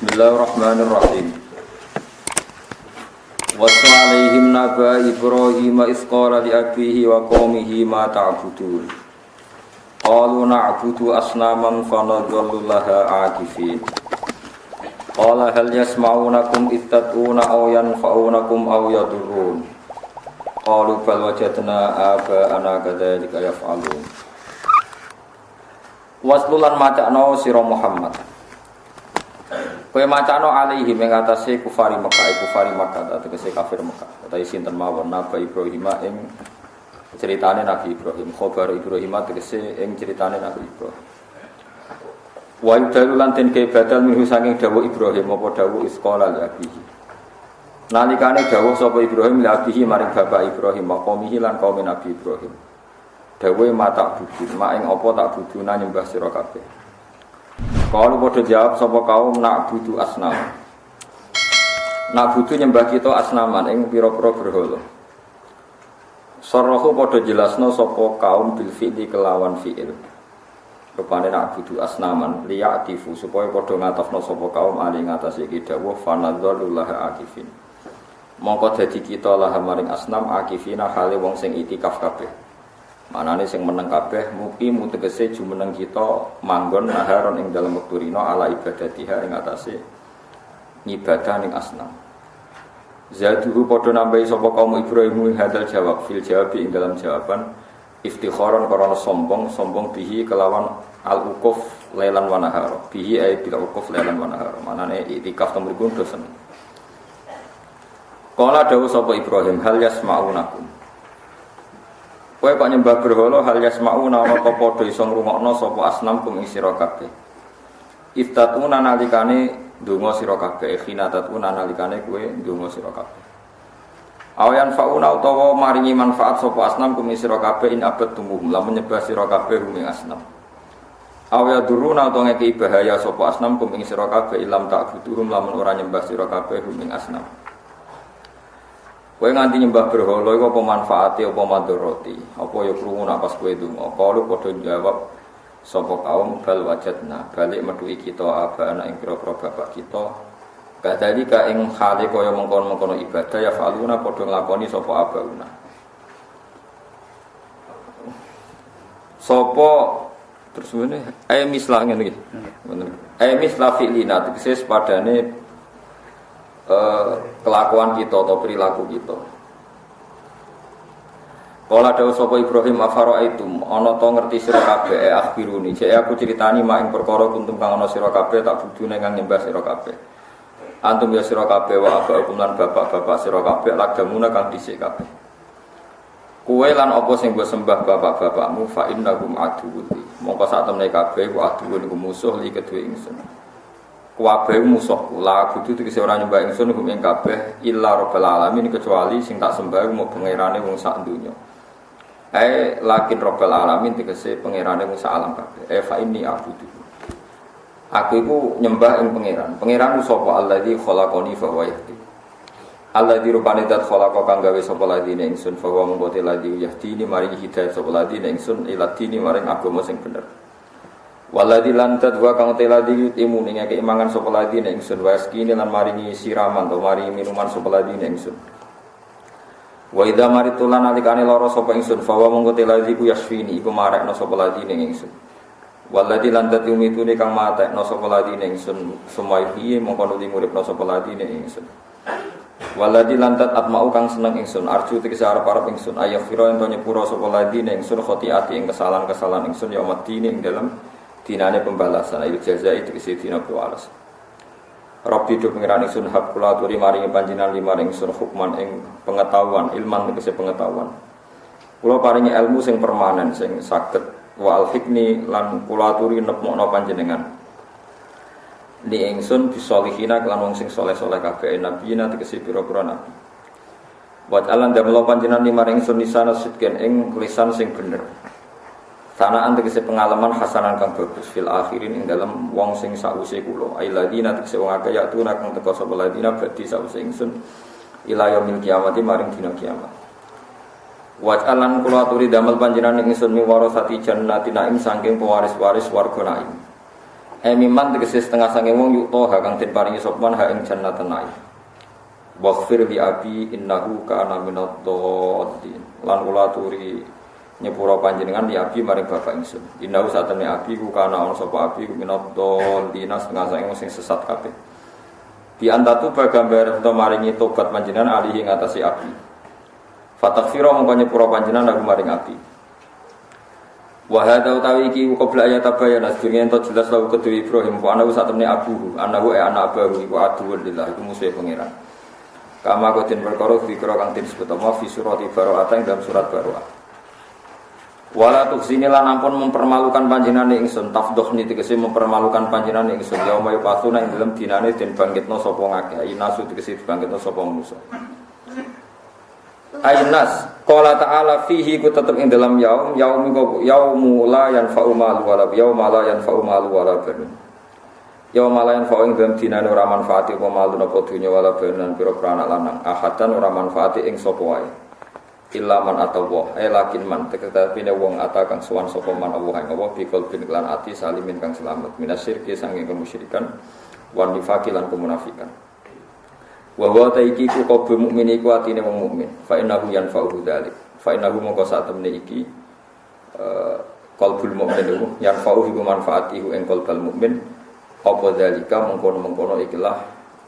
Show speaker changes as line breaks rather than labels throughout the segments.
Bismillahirrahmanirrahim. Wassu alaihim naba Ibrahim iz qala li abihi wa qaumihi ma ta'budun. Qalu na'budu asnaman fa nadhallu laha aakifin. Qala hal yasma'unakum idh tad'una aw yanfa'unakum aw yadurrun. Qalu bal wajadna aba'ana kadzalika yaf'alun. Waslulan macakno sira Muhammad. Kowe macano alaihi ing atase kufari Makkah tegese kafir Makkah. Utawi sinten mawon Nabi Ibrahim ing ceritane Nabi Ibrahim, khabar Ibrahim tegese ing ceritane Nabi Ibrahim. Wa yudalu lan den ke badal minhu saking dawuh Ibrahim apa dawuh isqala li abihi. Nalikane dawuh sapa Ibrahim li abihi maring bapak Ibrahim maqamihi lan kaum Nabi Ibrahim. Dawuh mata budun, mak ing apa tak buduna nyembah sira kabeh. Kalau bodoh jawab sapa kaum nak butuh asnam. Nak butuh nyembah kita asnaman ing pira-pira berhala. Sarahu bodoh jelasno sapa kaum bil fi'li kelawan fi'il. Rupane nak butuh asnaman liya'tifu supaya bodoh ngatofno sapa kaum ali ngatasi iki dawuh fanadzalullah akifin. Mongko dadi kita lah maring asnam akifina hale wong sing itikaf kabeh. Manane sing meneng kabeh muki mutegese jumeneng kita manggon naharon ing dalem wektu rina ala ibadatiha ing atase ngibadah ning asnam. Zaduhu padha nambahi sapa kaum Ibrahim hadal jawab fil jawabi ing dalam jawaban iftikharon karana sombong bihi kelawan al uquf lailan wa nahar. Bihi ay bil uquf lailan wa nahar. Manane itikaf temriku dosen. Qala dawuh sapa Ibrahim hal yasma'unakum. Kowe kok nyembah berhala hal yasma'una ana apa padha iso ngrungokno sapa asnam kum ing sira kabeh. Iftatuna nalikane ndonga sira kabeh, khinatatuna nalikane kowe ndonga sira kabeh. Awayan fauna utawa maringi manfaat sapa asnam kum ing sira kabeh in abad tumuhum lamun nyembah sira kabeh ing asnam. Awaya duruna utawa ngeki bahaya sapa asnam kum ing sira kabeh ilam tak butuhum lamun ora nyembah sira kabeh ing asnam. Kowe nganti nyembah berhala iku apa manfaate apa madharati? Apa ya krungu nak pas kowe ndonga? Kalu padha jawab sapa kaum bal wajadna, balik metuhi kita abana ing pira-pira bapak kita. Kadhalika ing hale kaya mengkon-mengkono ibadah ya faluna padha nglakoni sapa abauna. Sapa terus ngene mislah ngene iki. Ngoten. Mislah fi'lina tegese padane kelakuan kita atau perilaku kita. Kala dawuh sapa Ibrahim afara'aitum ana to ngerti sira kabeh akhbiruni jek aku critani mak ing perkara kuntum kang ana sira kabeh tak budune kang nyembah sira kabeh. Antum ya sira kabeh wa abakum lan bapak-bapak sira kabeh lagamuna kang dhisik kabeh. Kowe lan apa sing mbok sembah bapak-bapakmu fa innahum aduwwi. Mongko sak temne kabeh ku aduwwi iku musuh li kedue ingsun. Kabeh musuhku la kudu tegese ora nyembah ingsun ing kabeh illa rabbil alamin kecuali sing tak sembah mau pangerane wong sak donya. Lakin rabbil alamin tegese pangerane wong sak alam kabeh. Fa inni abudu. Aku iku nyembah ing pangeran. Pangeran sapa alladzi khalaqani fa huwa yahdi. Alladzi rupane dat khalaqa kang gawe sapa ladine ingsun fa huwa mungkote ladzi yahdini maring hidayah sapa ladine ingsun ila dini maring agama sing bener. Waladhi lantat wa kang teladi yutimu ning ngeke mangan sapa ladi ning ingsun waskine lan maringi siraman to maringi minuman sapa ladi ning ingsun. Wa idza maritu lan alikane lara sapa ingsun fa wa mongko teladi ku yasfini iku marekno sapa ladi ning ingsun. Waladhi lantat yumitune kang matekno sapa ladi ning ingsun sumayhi mongko nuli nguripno sapa ladi ning ingsun. Waladhi lantat atmau kang seneng ingsun arju tegese arep-arep ingsun ayaghfira ento nyepura sapa ladi ning ingsun khotiati ing kesalahan-kesalahan ingsun ya mati ing dalem dinane pembalasan ayo jaza itu isi dina balas. Rabbi do pengiran ingsun hab kula aturi maringi panjenengan limaring ingsun hukman ing pengetahuan ilman tegese pengetahuan. Kula paringi ilmu sing permanen sing saged wa al-hikni lan kula aturi nepmokno panjenengan. Li ingsun bisolihina kelan wong sing saleh-saleh kabeh nabiyina tegese pira-pira nabi. Wa alan damel panjenengan limaring ingsun nisana sidken ing lisan sing bener. Sanaan tegese pengalaman hasanan kang bagus fil akhirin ing dalam wong sing sawise kula ailadina tegese wong akeh ya tuna kang teka sapa ladina badhe sawise ingsun ila yaumil kiamati maring dina kiamat. Wa'alan kula aturi damel panjenengan ingsun mi warasati jannatin naim saking pewaris-waris warga naim. Miman tegese setengah sange wong yukto kang den paringi sopman ha ing jannatan naim. Waghfir li abi innahu kana minadh-dhalin. Lan kula aturi nyepura panjenengan li abi maring bapak ingsun. Innahu satene abi ku kana ana sapa abi ku minadh-dhalin setengah sange wong sing sesat kabeh. Di antatu bagambar ento maringi tobat panjenengan alihi ngatasi abi. Fataghfira mongko nyepura panjenengan aku maring abi. Wa hadza utawi iki qabla ayat tabayana sedurunge ento jelas lagu kedue Ibrahim wa ana satemene abuhu anahu anak abahu iku aduwwun lillah iku musuhe pangeran. Kama koten perkara dikira kang disebut apa fi surat Ibrahim ing dalam surat Baroah. Wala tuksini lan ampun mempermalukan panjenengan ingsun tafdhuhni tegese mempermalukan panjenengan ingsun yauma yaqatuna ing dalam dinane den bangkitna sapa ngakeh inasu tegese dibangkitna sapa manusa. Aynas qala ta'ala fihi ku tetep ing dalam yaumu la yanfa'u malu wala yauma la yanfa'u malu wala banun. Yauma la yanfa'u ing dalam dinane ora manfaati apa malu napa dunya wala banun pira-pira anak lanang ahadan ora manfaati ing sapa wae. Illa man atawa lakin man teketapine wong atakan sowan sapa man Allah ing apa bikul bin lan ati salimin kang selamat minasyirki sanging kemusyrikan wan nifaqi lan kemunafikan. Wa wa taiki ku qabu mukmin iku atine wong mukmin fa innahu yanfa'u dzalik fa innahu mongko sak temne iki qalbul mukmin iku yanfa'u iku manfaatihu ing qalbul mukmin apa dzalika mengkono-mengkono ikilah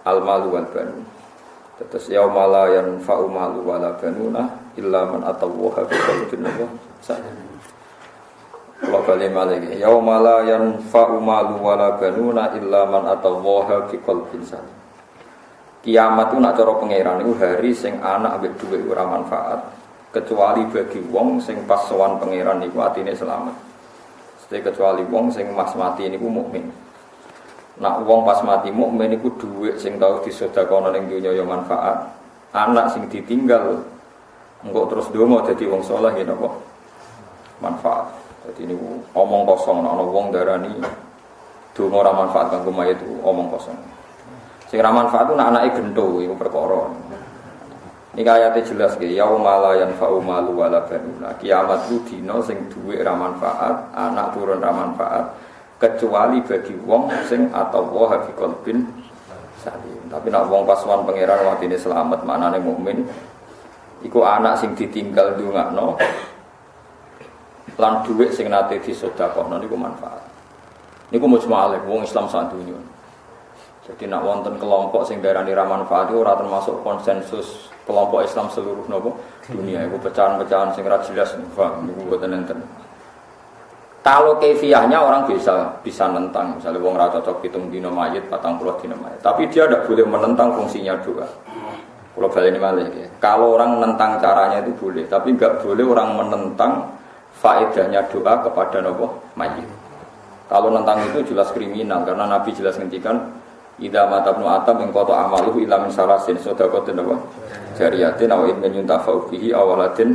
al malu wal banun tetes yauma la yanfa'u malu wala banuna illa man atawaha bi qalbin salim wa kalima lagi yauma la yanfa'u malu wala banuna illa man atawaha bi qalbin salim. Kiamat itu nak cara pangeran itu hari sing anak ambek dhuwit ora manfaat kecuali bagi wong sing pas sowan pangeran niku atine selamat. Sete kecuali wong sing mas mati niku mukmin. Nak wong pas mati mukmin niku dhuwit sing tau disedekahno ning donya ya manfaat. Anak sing ditinggal engko terus donga dadi wong saleh ya napa? Manfaat. Dadi niku omong kosong ana wong darani donga ora manfaat kanggo mayit itu omong kosong. Sing ra manfaat ku nek anake gento iku perkara. Niki ayate jelas nggih, yauma la yanfa'u malu wala banuna. Kiamat ku dina sing dhuwit ra manfaat, anak turun ra manfaat kecuali bagi wong sing atawa bi qalbin salim. Tapi nek wong pasuwan pangeran watine selamat maknane mukmin iku anak sing ditinggal ndongakno lan dhuwit sing nate disedekahno niku manfaat. Niku mujmalah wong Islam sak donya. Jadi nak wonten kelompok sing darani ra manfaat itu ora termasuk konsensus kelompok Islam seluruh nopo dunia. Iku pecahan-pecahan sing ra jelas niku mboten enten. Kalau kefiahnya orang bisa nentang, misalnya wong ra cocok 7 dina mayit, 40 dina mayit. Tapi dia tidak boleh menentang fungsinya doa. Kalau baleni malih ya. Kalau orang menentang caranya itu boleh, tapi enggak boleh orang menentang faedahnya doa kepada nopo mayit. Kalau nentang itu jelas kriminal karena Nabi jelas ngendikan idza matabnu atam ing qata amaluhu ila min salasin sadaqatin apa jariyatin aw ilmin yuntafa'u bihi awaladin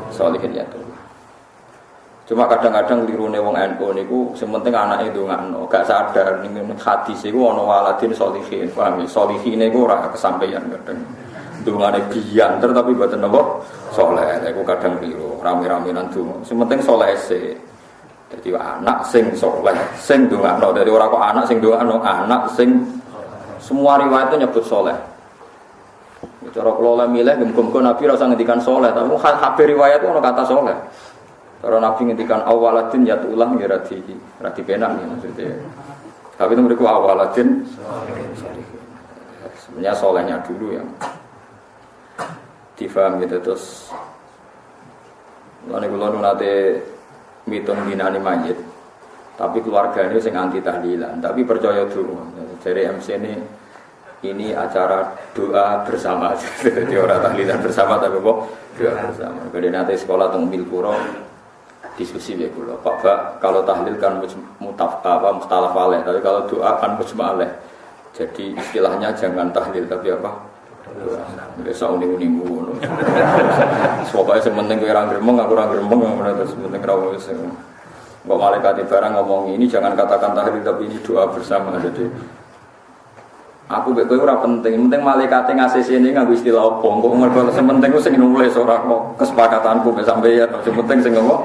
sholihin yatu. Cuma kadang-kadang lirune wong NU niku sementing anake ndongakno gak sadar ning hadis iku ana waladin sholihin paham ya sholihine iku ora kesampaian kadang ndongane biyanter tapi mboten apa saleh iku kadang keliru rame-ramenan donga sementing saleh sik. Jadi anak sing saleh sing ndongakno dari ora kok anak sing ndongakno anak sing semua riwayat itu nyebut soleh. Cara kelola milih, muga-muga Nabi rasa ngendikan soleh. Tapi kabeh riwayat itu ada kata soleh. Cara Nabi ngendikan awaladin yatulah ya radi penak ya maksudnya. Tapi itu mereka awaladin. Sebenarnya solehnya dulu yang difaham gitu terus. Lalu kalau nanti mitung dinani mayit. Tapi keluarganya sing anti tahlilan, tapi percaya dulu. Dari MC ini acara doa bersama. Jadi orang tahlilan bersama tapi kok doa bersama. Kemudian nanti sekolah tengmil pura diskusi ya kula. Pak, kalau tahlil kan mustalaf alaih, tapi kalau doa kan mujma' alaih. Jadi istilahnya jangan tahlil tapi apa? Doa. Biasa uning-uning ngono. Pokoke sementing kowe ora gremeng, aku ora gremeng, terus sementing ra wis. Kok malaikat barang ngomong ini jangan katakan tahlil tapi ini doa bersama. Jadi aku mek kowe ora penting malaikate ngasih sini nganggo istilah apa kok mergo sementing sing nulis ora kok kesepakatanku mek sampeyan sing penting sing ngomong.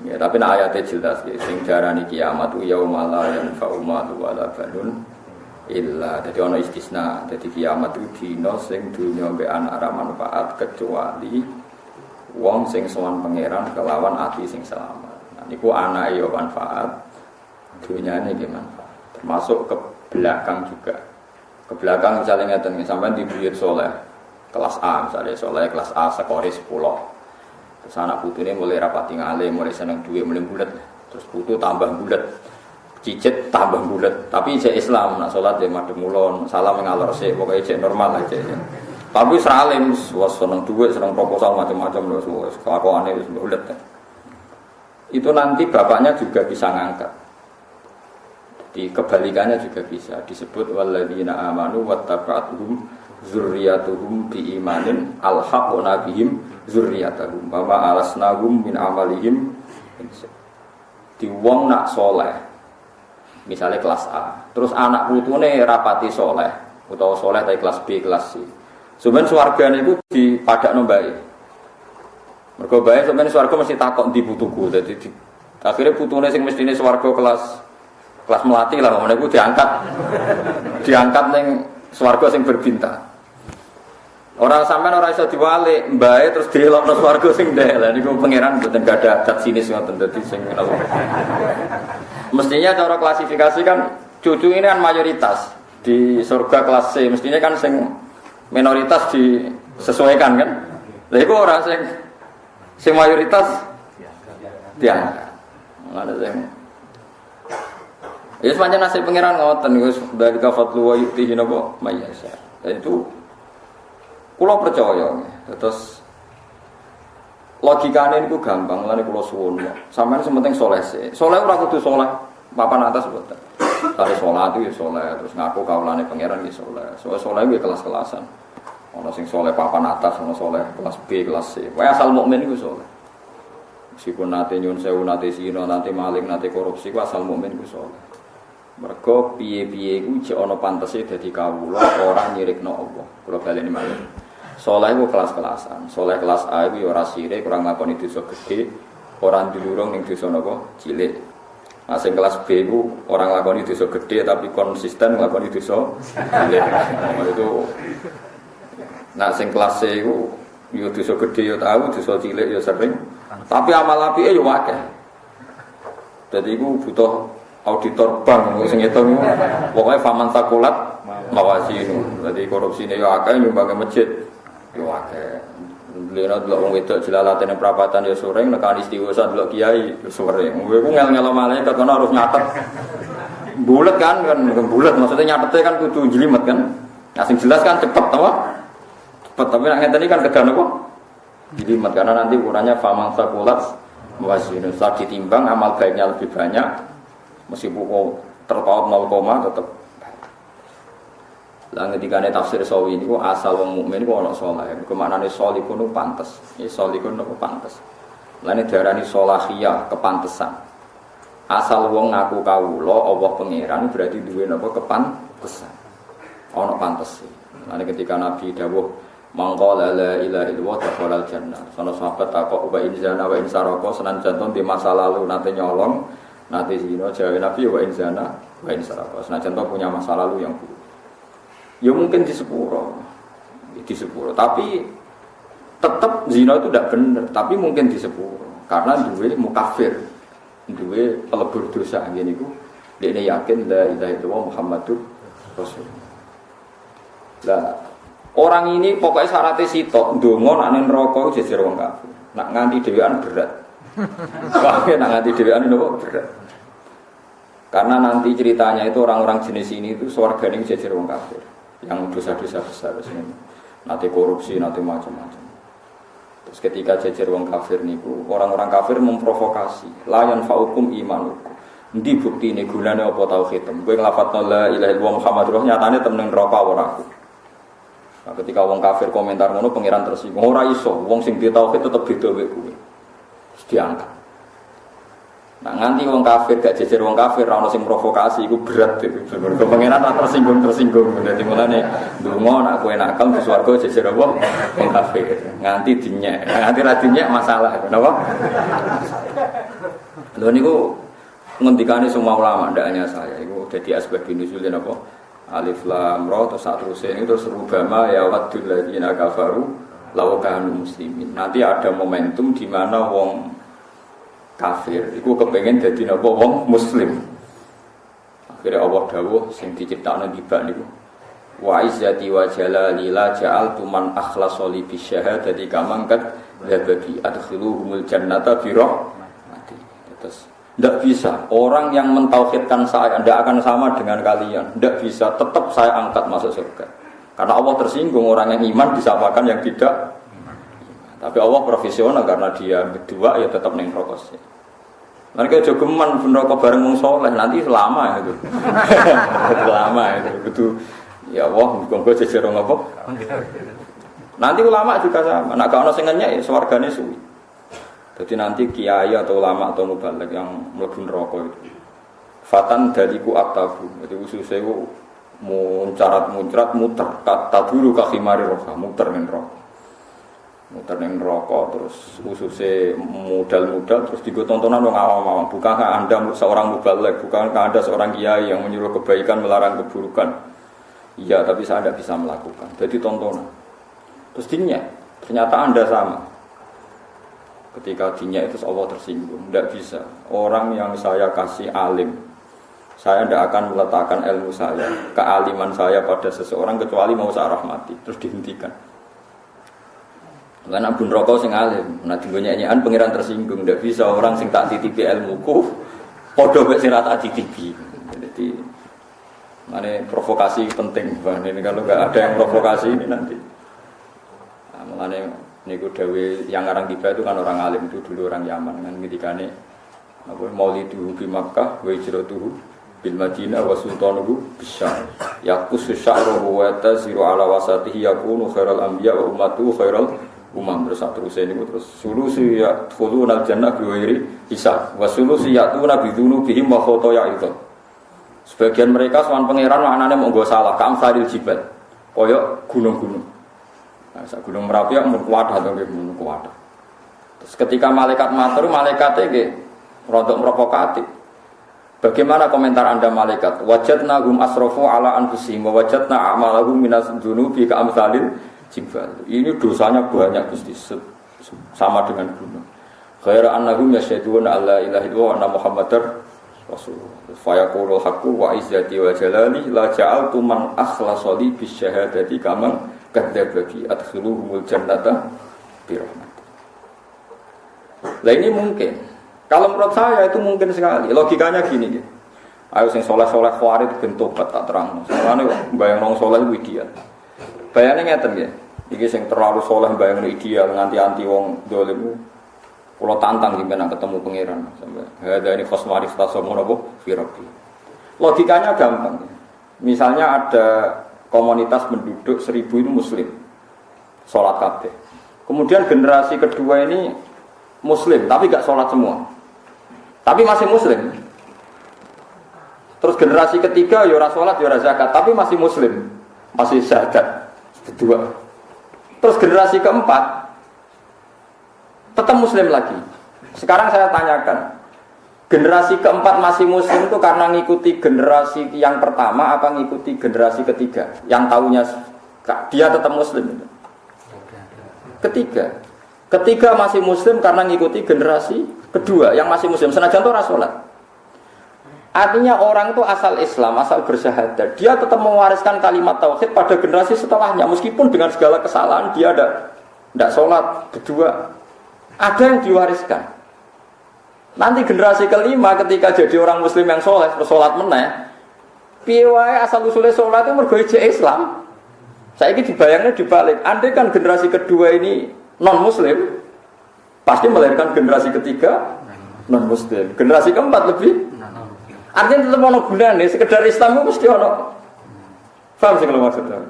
Ya tapi nek ayate jelas nggih sing diarani kiamat yaumul la yanfa'u malu wala banun illa. Dadi ana istisna. Dadi kiamat itu dina sing dunya mbek anak ra manfaat kecuali wong sing sowan pangeran kelawan ati sing selamat. Nah niku anake yo manfaat, dunyane nggih manfaat. Termasuk ke belakang juga. Ke belakang misalnya ngeten sampean di buyut soleh kelas A misalnya soleh kelas A skore 10. Terus anak putune mulai rapati ngalim, mulai seneng duwe, mulai bulet. Terus putu tambah bulet. Cicit tambah bulet. Tapi cek Islam nak salat ya madhep mulon, salam ngalor sik, pokoke cek normal aja ya. Tapi seralim, wis seneng duwe, seneng proposal macam-macam wis kelakuane wis bulet. Itu nanti bapaknya juga bisa ngangkat. Di kebalikannya juga bisa disebut walladzina amanu wattaba'atuhum zurriyatuhum biimanin alhaqna bihim zurriyatahum wa ma alasnahum min amalihim. Di wong nak soleh misalnya kelas A terus anak putune rapati soleh utawa soleh dari kelas B kelas C sebenarnya swargane iku dipadakno mbae mergo bae sebenarnya swarga mesti takok ndi putuku dadi akhirnya putune sing mestine swarga kelas melati lah ngene iku diangkat ning swarga sing berbintang. Orang sampean ora iso diwalik, mbae terus dilokno swarga sing ndek. Lah niku pangeran mboten gadah adat sinis ngoten dadi sing napa. Mestinya cara klasifikasi kan cucu ini kan mayoritas di surga kelas C, mestinya kan sing minoritas disesuaikan kan. Lah iku ora sing mayoritas diangkat. Ada sing ya semacam nasib pangeran ngoten wis dari kafatlu wa yutihi napa mayasa. Dan itu kula percaya terus logikane niku gampang lan kula suwun. Sampeyan sementing saleh sik. Saleh ora kudu saleh papan atas mboten. Saleh salat itu ya saleh terus ngaku kaulane pangeran ya saleh. Saleh kuwi kelas-kelasan. Ana sing saleh papan atas, ana saleh kelas B, kelas C. Wae asal mukmin iku saleh. Meskipun nate nyun sewu, nate zina, nate maling, nate korupsi, ku asal mukmin ku saleh. Mergo piye-piye iku jek ana pantese dadi kawula ora nyirikno Allah. Kula baleni malih. Saleh ku kelas-kelasan. Saleh kelas A iku ya ora sirik, ora ngakoni dosa gedhe, ora ndulurung ning dosa napa cilik. Nah sing kelas B ku ora nglakoni dosa gedhe tapi konsisten nglakoni dosa cilik. Itu nah sing kelas C ku yo dosa gedhe yo tau, dosa cilik yo sering. Tapi amal apike yo akeh. Dadi iku butuh auditor bank sing ngitung pokoke faman sakulat mawasinu. Dadi korupsine yo akeh nyumbang masjid yo akeh. Lena delok wong wedok jelalatene prapatan yo sering nekani istighosah delok kiai yo sering. Kowe ku ngel-ngelo malaikat kono harus nyatet. Bulet kan bulet maksudnya nyatete kan kudu jlimet kan. Nah sing jelas kan cepet apa? Cepet tapi nek ngeten iki kan kedan apa? Jlimet karena nanti ukurannya faman sakulat mawasinu. Saat ditimbang amal baiknya lebih banyak meskipun terpaut 0, tetap. Lah ngendikane tafsir sawi niku asal wong mukmin ku ana saleh. Iku maknane salihun ku pantes. Ya salihun ku pantes. Lah nek diarani salahiyah kepantesan. Asal wong ngaku kawula Allah pangeran berarti duwe napa kepantesan. Ana pantese. Lah ketika Nabi dawuh mangqala la ilaha illallah dakhalal jannah. Sono sahabat takok wa inzana wa insaraka senajan di masa lalu nate nyolong, nate zina jawe Nabi wa inzana wa insaraka. Senajan punya masa lalu yang buruk. Ya mungkin di sepuro, tapi tetap zina itu tidak benar, tapi mungkin di sepuro, karena duwe mukafir, duwe pelebur dosa ngene iku, dekne yakin la ilaha illallah Muhammadur Rasulullah. Lah orang ini pokoknya syaratnya sitok, ndonga nak ning neraka jejer wong kafir, nak nganti dhewean berat. Wae nak nganti dhewean nopo berat. Karena nanti ceritanya itu orang-orang jenis ini itu swargane jejer wong kafir. Yang dosa-dosa besar ini, nanti korupsi, nanti macam-macam. Terus ketika jejer wong kafir niku, orang-orang kafir memprovokasi, layan faukum imanukum. Ndi bukti ini gunane apa tauhid? Kowe nglafadzna la ilaha illallah Muhammadur Rasulullah nyatane temen neraka ora aku. Nah, ketika wong kafir komentar ngono pangeran tersinggung, ora iso, wong sing di tauhid tetep beda mek kowe. Terus diangkat. Nah nganti wong kafir gak jejer wong kafir ora ono sing provokasi iku berat itu. Mergo pangeran tak tersinggung. Dadi mulane ndonga nak kowe nakal di swarga jejer apa wong kafir. Nganti dinyek. Nganti ra dinyek masalah. Napa? Lho niku ngendikane semua ulama, ndak hanya saya. Iku dadi asbab nuzulin apa? Alif lam ra terus saterusé ini terus rubama ya wadul ladzina kafaru law kanu muslimin. Nanti ada momentum di mana wong kafir iku kepengin dadi napa wong muslim. Akhirnya Allah dawuh sing diciptakno tiba niku. Wa izzati wa jalali la ja'altu man akhlasa li bisyahadati kamangkat dzabati adkhiluhumul jannata bi rahmati. Terus tidak bisa. Orang yang mentauhidkan saya tidak akan sama dengan kalian. Tidak bisa. Tetap saya angkat masuk surga. Karena Allah tersinggung orang yang iman disapakan yang tidak. Tapi Allah profesional karena dia berdua ya tetap neng rokok sih. Mereka jogeman rokok bareng wong soleh nanti selama itu. Selama itu. Betul. Ya Allah, muga-muga jejer apa? Nanti ulama juga sama. Nak kalau sengennya ya swargane suwi. Jadi nanti kiai atau ulama atau mubaligh yang mlebu neraka itu fatan daliku aktabu. Jadi ususnya itu muncarat-muncarat muter kata dulu kaki mari roka muter ning neraka terus ususnya mudal-mudal terus digo tontonan wong awam-awam. Bukankah Anda seorang mubaligh, bukankah Anda seorang kiai yang menyuruh kebaikan melarang keburukan? Iya, tapi saya tidak bisa melakukan. Jadi tontonan. Terus dinya ternyata Anda sama. Ketika dinya itu Allah tersinggung, tidak bisa. Orang yang saya kasih alim, saya tidak akan meletakkan ilmu saya, kealiman saya pada seseorang kecuali mau saya rahmati. Terus dihentikan. Karena Abu Rokok sing alim, nah nyanyian pengiran tersinggung, tidak bisa orang sing tak titipi ilmuku, podo mek sing tak titipi. Jadi mana provokasi penting, Bang. Ini kalau nggak ada yang provokasi ini nanti. Nah, mengenai niku dawe yang ngarang tiba itu kan orang alim itu dulu orang Yaman kan ngendikane apa maulidu bi Makkah wa hijratuhu bil Madinah wa sultanuhu bisyar yaqusu sya'ruhu wa tasiru ala wasatihi yakunu khairal anbiya wa ummatuhu khairal umam. Terus niku terus sulusi ya khulunal jannah bi ghairi hisab wa sulusi ya'tuna bi dzunubihim wa khotoya itu. Sebagian mereka sowan pangeran maknane monggo salah kamfaril jibal koyo gunung-gunung. Nah, gunung Merapi yang kuat atau gunung kuat. Terus ketika malaikat matur, malaikatnya nggih rodok provokatif. Bagaimana komentar Anda malaikat? Wajadna hum asrafu ala anfusihim wa wajadna a'malahum minas dzunubi ka'amsalil jibal. Ini dosanya banyak Gusti sama dengan gunung. Ghaira annahum yasyhaduna alla ilaha illallah wa anna muhammadar rasulullah. Fa yaqulul haqqu wa izzati wa jalali la ja'altu man akhlasa li bisyahadati kamang kadzdzabaki adkhiluhumul jannata bi rahmati. Lah ini mungkin. Kalau menurut saya itu mungkin sekali. Logikanya gini gitu. Ayo sing saleh-saleh khawarit ben tobat tak terang. Soalane bayang wong saleh kuwi ideal. Bayane ngeten nggih. Iki sing terlalu saleh bayang ideal nganti anti wong dolim. Kula tantang gimana ketemu pangeran sampai ada ini khosmari khatasomo napa fi rabbi. Logikanya gampang. Misalnya ada komunitas penduduk 1000 itu muslim sholat kabeh. Kemudian generasi kedua ini muslim tapi gak sholat semua, tapi masih muslim. Terus generasi ketiga ya ora sholat ya ora zakat tapi masih muslim, masih syahadat kedua. Terus generasi keempat tetap muslim lagi. Sekarang saya tanyakan, generasi keempat masih muslim itu karena ngikuti generasi yang pertama apa ngikuti generasi ketiga yang tahunya dia tetap muslim itu? Ketiga masih muslim karena ngikuti generasi kedua yang masih muslim senajan itu ora salat. Artinya orang itu asal Islam, asal bersyahadat, dia tetap mewariskan kalimat tauhid pada generasi setelahnya meskipun dengan segala kesalahan dia tidak salat berdua. Ada yang diwariskan. Nanti generasi kelima ketika jadi orang muslim yang soleh, bersolat meneh, piye wae asal usule solat itu mergo Islam. Saiki dibayangnya dibalik. Andai kan generasi kedua ini non muslim, pasti melahirkan generasi ketiga non muslim. Generasi keempat lebih. Artinya tetap ono gunane, sekedar Islam itu mesti ono. Paham sih kalau maksudnya?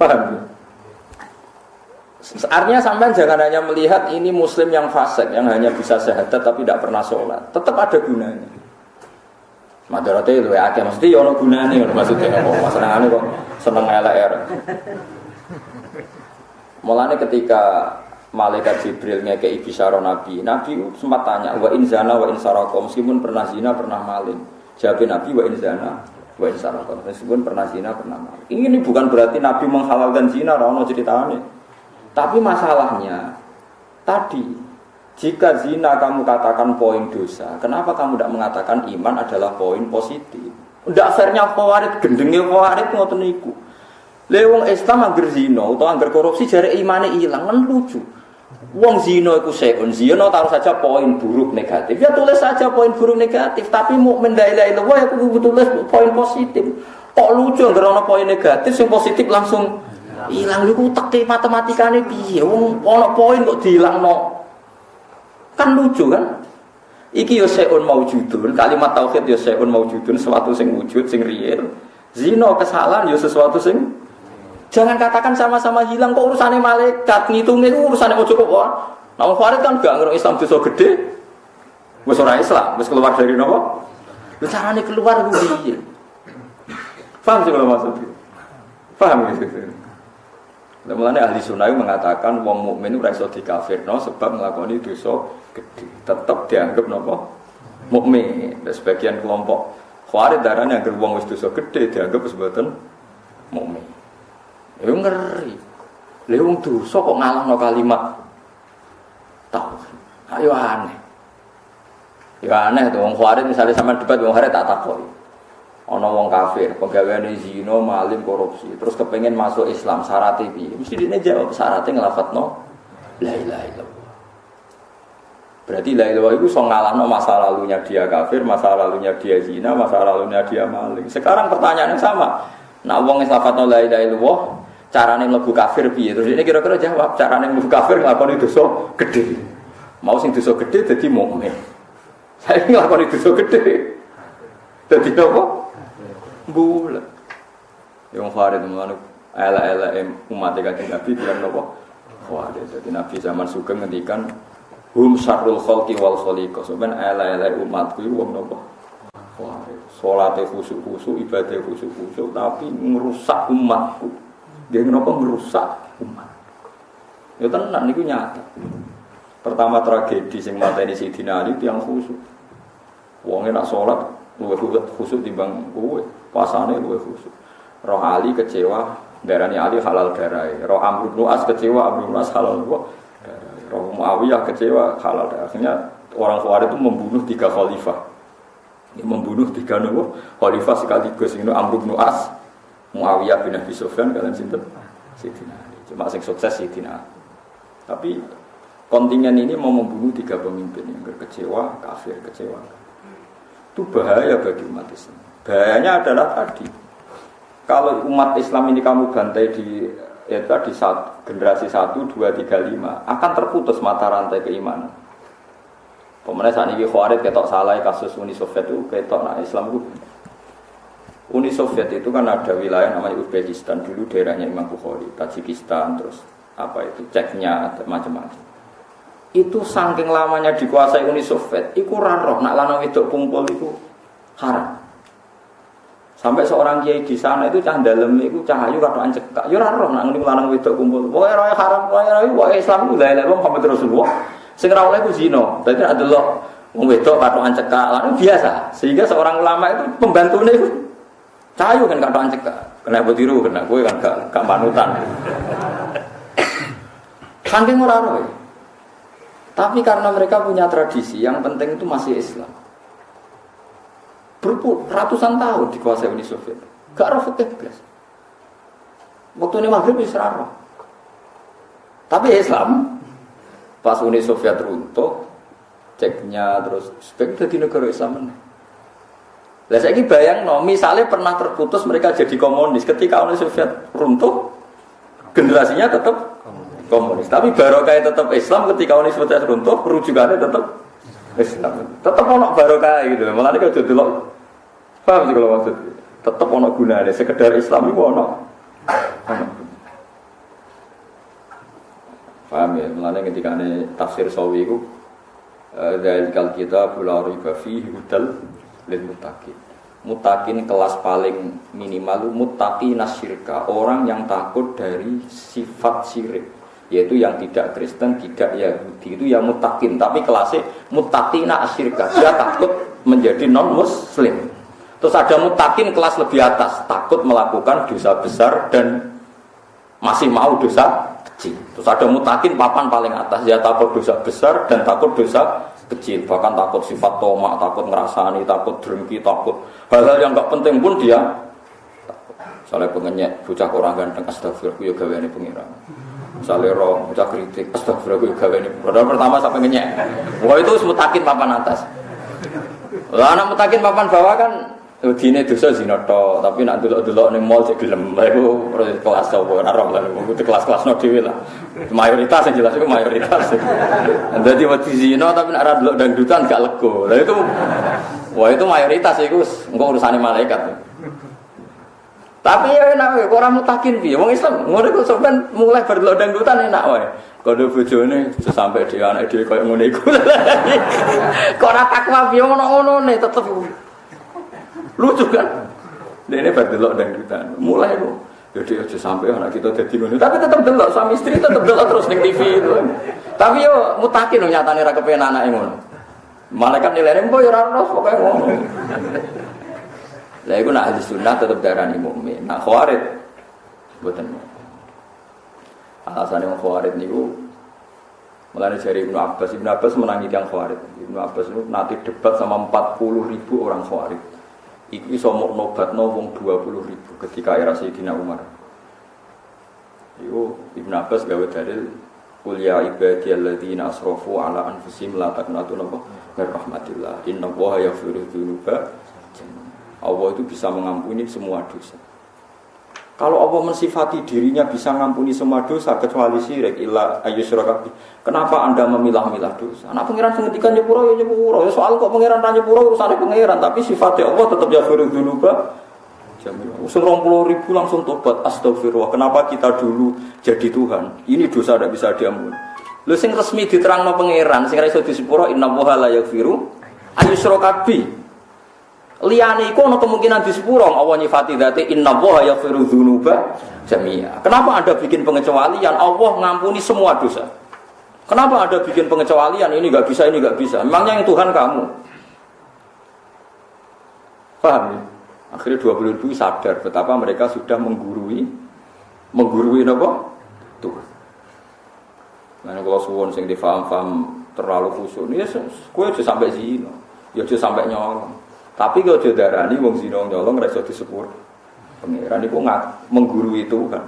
Paham. Artinya sampai jangan hanya melihat ini muslim yang fasik yang hanya bisa syahadat tapi tidak pernah sholat, tetap ada gunanya. Madarate itu ya akeh mesti ono gunane maksudnya kok senengane kok seneng elek. Mulane ketika malaikat Jibril ngekei bisyara Nabi. Nabi sempat tanya, wa in zana wa in saraka, meskipun pernah zina, pernah maling. Jawab Nabi wa in zana wa in saraka, meskipun pernah zina, pernah maling. Ini bukan berarti Nabi menghalalkan zina, ora ono ceritane. Tapi masalahnya tadi, jika zina kamu katakan poin dosa, kenapa kamu tidak mengatakan iman adalah poin positif? Tidak fairnya Khawarij, gendenge Khawarij ngoten niku. Lewong Islam angger zina utawa angger korupsi jare imane ilang, kan lucu. Wong zina iku seun, zina taruh saja poin buruk negatif. Ya tulis saja poin buruk negatif, tapi mukmin la ilaha illallah ya kudu tulis poin positif. Kok lucu angger ana poin negatif sing positif langsung ilang niku teke matematikane piye? Wong ana poin kok diilangno. Kan lucu kan? Iki yo seun maujudun, kalimat tauhid yo seun maujudun, sesuatu sing wujud, sing real. Zina kesalahan yo sesuatu sing jangan katakan sama-sama hilang, kok urusane malaikat ngitungnya itu urusane ojo kok wae. Nah Khawarij kan gak ngira Islam dosa gede. Wis ora Islam, wis keluar dari napa? Lha carane keluar ku piye? Paham sih kalau maksudnya? Paham gitu. Mulane ahli sunnah mengatakan wong mukmin ora iso dikafirno sebab nglakoni dosa gede. Tetap dianggap napa? Mukmin. Sebagian kelompok Khawarij darane anggere wong wis dosa gede dianggap sebaten mukmin. Ya ngeri. Lha wong dosa kok ngalahno kalimat tauhid. Ayo aneh. Ya aneh to wong Khawarij misalnya sampean debat wong Khawarij tak takoki. Ana wong kafir, penggaweane zina, maling, korupsi, terus kepengin masuk Islam, syaratnya piye? Mesti dene jawab syaratnya nglafatno la ilaha illallah. Berarti la ilaha illallah itu iso ngalahno masa lalunya dia kafir, masa lalunya dia zina, masa lalunya dia maling. Sekarang pertanyaan yang sama. Nah wong nglafatno la ilaha illallah, carane mlebu kafir piye? Terus ini kira-kira jawab, carane mlebu kafir nglakoni dosa gede. Mau sing dosa gede dadi mukmin. Saya nglakoni dosa gede. Dadi apa? Bulat. Yang Khawarij itu ala-ala umat Kanjeng Nabi bilang apa? Khawarij. Jadi Nabi zaman sugeng ngendikan hum syarrul khalqi wal khaliqah. Sampeyan ala-ala umatku iku wong napa? Khawarij. Salate khusyuk-khusyuk, ibadah khusyuk-khusyuk tapi merusak umatku. Dia kenapa merusak umat? Ya tenan niku nyata. Pertama tragedi sing mateni Sidina Ali tiyang khusyuk. Wonge nak salat luwih khusyuk timbang kowe. Pasane luwih khusyuk. Roh Ali kecewa, darani Ali halal darahe. Roh Amr bin As kecewa, Amr bin As halal darahe. Roh Muawiyah kecewa, halal darahe. Akhirnya orang Khawarij itu membunuh 3 khalifah. Membunuh 3 khalifah sekaligus ini Amr bin As, Muawiyah bin Abi Sufyan kalian sinten? Sidina Ali. Cuma sing sukses Sidina Ali. Tapi kontingen ini mau membunuh 3 pemimpin yang kecewa, kafir, kecewa. Itu bahaya bagi umat Islam. Bahayanya adalah tadi, kalau umat Islam ini kamu bantai di generasi 1, 2, 3, 5 akan terputus mata rantai keimanan. Pemenang saat ini Khawarij ketok salah kasus Uni Soviet itu ketok nah Islam itu. Uni Soviet itu kan ada wilayah namanya Uzbekistan, dulu daerahnya Imam Bukhari, Tajikistan, terus apa itu Ceknya, macam-macam. Itu saking lamanya dikuasai Uni Soviet, iku roh nak lanang wedok kumpul itu haram. Sampai seorang kiai di sana itu cah dalem iku cahayu katokan cekak. Ya ora roh nak ngene lanang wedok kumpul. Pokoke roe haram, pokoke Islam ku la ilaha illallah Muhammad Rasulullah. Sing ora oleh ku zina. Dadi nek delok wong wedok katokan cekak, lan biasa. Sehingga seorang ulama itu pembantune itu cahayu kan katokan cekak. Kena betiru, kena kowe kan gak panutan. Saking ora roe. Tapi karena mereka punya tradisi, yang penting itu masih Islam. Ratusan tahun dikuasai Uni Soviet. Gak roh fikih blas. Waktu ini maghrib bisa roh. Tapi Islam, pas Uni Soviet runtuh, Ceknya terus Uzbek jadi negara Islam. Lah saiki bayangno, misalnya pernah terputus mereka jadi komunis, ketika Uni Soviet runtuh, generasinya tetap komunis. Tapi barokah tetap Islam ketika Uni Soviet runtuh, rujukannya tetap Islam. Tetap ono barokah gitu. Malah nek aja delok. Paham sih kalau maksud. Tetap ono gunane, sekedar Islam iku ono. Paham ya? Malah ketika tafsir Sawi iku dzalikal kitabul la raiba fihi hudal lil muttaqin. Muttaqin kelas paling minimal muttaqin nasyirka, orang yang takut dari sifat syirik. yaitu yang tidak Kristen, tidak Yahudi, itu yang muttaqin, tapi kelasnya muttaqina asyirka, dia takut menjadi non muslim. Terus ada muttaqin kelas lebih atas, takut melakukan dosa besar dan masih mau dosa kecil. Terus ada muttaqin papan paling atas, dia takut dosa besar dan takut dosa kecil, bahkan takut sifat tomak, takut ngerasani, takut drengki, takut hal-hal yang enggak penting pun dia takut. Misalnya pengenyek, bocah orang ganteng, astagfirullah, aku ya gaweane pengira. Misalnya roh, bocah kritik, astagfirullah, aku ya gaweane. Padahal pertama sampai ngenyek. Wah itu muttaqin papan atas. Lah anak muttaqin papan bawah kan dine dosa zina to, tapi nak delok-delok ning mall cek gelem. Lah iku kelas apa ora roh lah, itu kelas-kelasno dhewe lah. Mayoritas yang jelas itu mayoritas. Dadi wedi zina tapi nak ora delok dangdutan gak lego. Lah itu wah itu mayoritas iku engko urusane malaikat. Tapi ya enak kok ora mutakin piye. Wong Islam ngono iku sampean mulai berdelok dangdutan enak wae. Kalau bojone sampai dia anak dhewe koyo ngene iku. Kok ora takwa piye ngono-ngonone tetep lucu kan? Ini berdelok dangdutan. Mulai kok. Jadi aja sampai anak kita dadi ngono. Tapi tetep delok suami istri tetep delok terus ning TV itu. Tapi yo mutakin nyatane ra kepen anake ngono. Malaikat nilainya mbok yo ora ono pokoke ngono. Lah iku nak ahli sunnah tetep darani mukmin. Nak khawarij mboten. Alasane wong khawarij niku mulane jari Ibnu Abbas menangi tiyang khawarij. Ibnu Abbas niku nanti debat sama 40.000 orang khawarij. Iku iso mok nobatno wong 20.000 ketika era Sayyidina Umar. Iku Ibnu Abbas gawe dalil qul ya ibadiyalladzina asrafu ala anfusihim la taqnatu min rahmatillah innallaha yaghfiru dzunuba jami'an. Allah itu bisa mengampuni semua dosa. Kalau Allah mensifati dirinya bisa mengampuni semua dosa kecuali syirik illa ayyusyraka. Kenapa Anda memilah-milah dosa? Anak pangeran sing ngendikan nyepuro ya nyepuro. Ya soal kok pangeran ra nyepuro urusane pangeran, tapi sifatnya Allah tetap yaghfiru dzunuba jami'an. Usung 20.000 langsung tobat astagfirullah. Kenapa kita dulu jadi Tuhan? Ini dosa tidak bisa diampuni. Lho sing resmi diterangno pangeran, sing ra iso disepuro innallaha la yaghfiru ayyusyraka bi. Liyane iku ana kemungkinan disepuro Allah nyifati dzati innallaha yaghfiru dzunuba jami'a. Kenapa Anda bikin pengecualian? Allah ngampuni semua dosa. Kenapa Anda bikin pengecualian? Ini enggak bisa, ini enggak bisa. Memangnya yang Tuhan kamu? Paham ya? Akhirnya 20.000 sadar betapa mereka sudah menggurui apa? Tuhan. Nah, kalau suwon sing difaham-faham terlalu khusyuk, ya kowe aja sampai zina, ya aja sampai nyolong. Tapi kalau dia darani wong zina nyolong ra iso disepur. Pangeran iku menggurui Tuhan.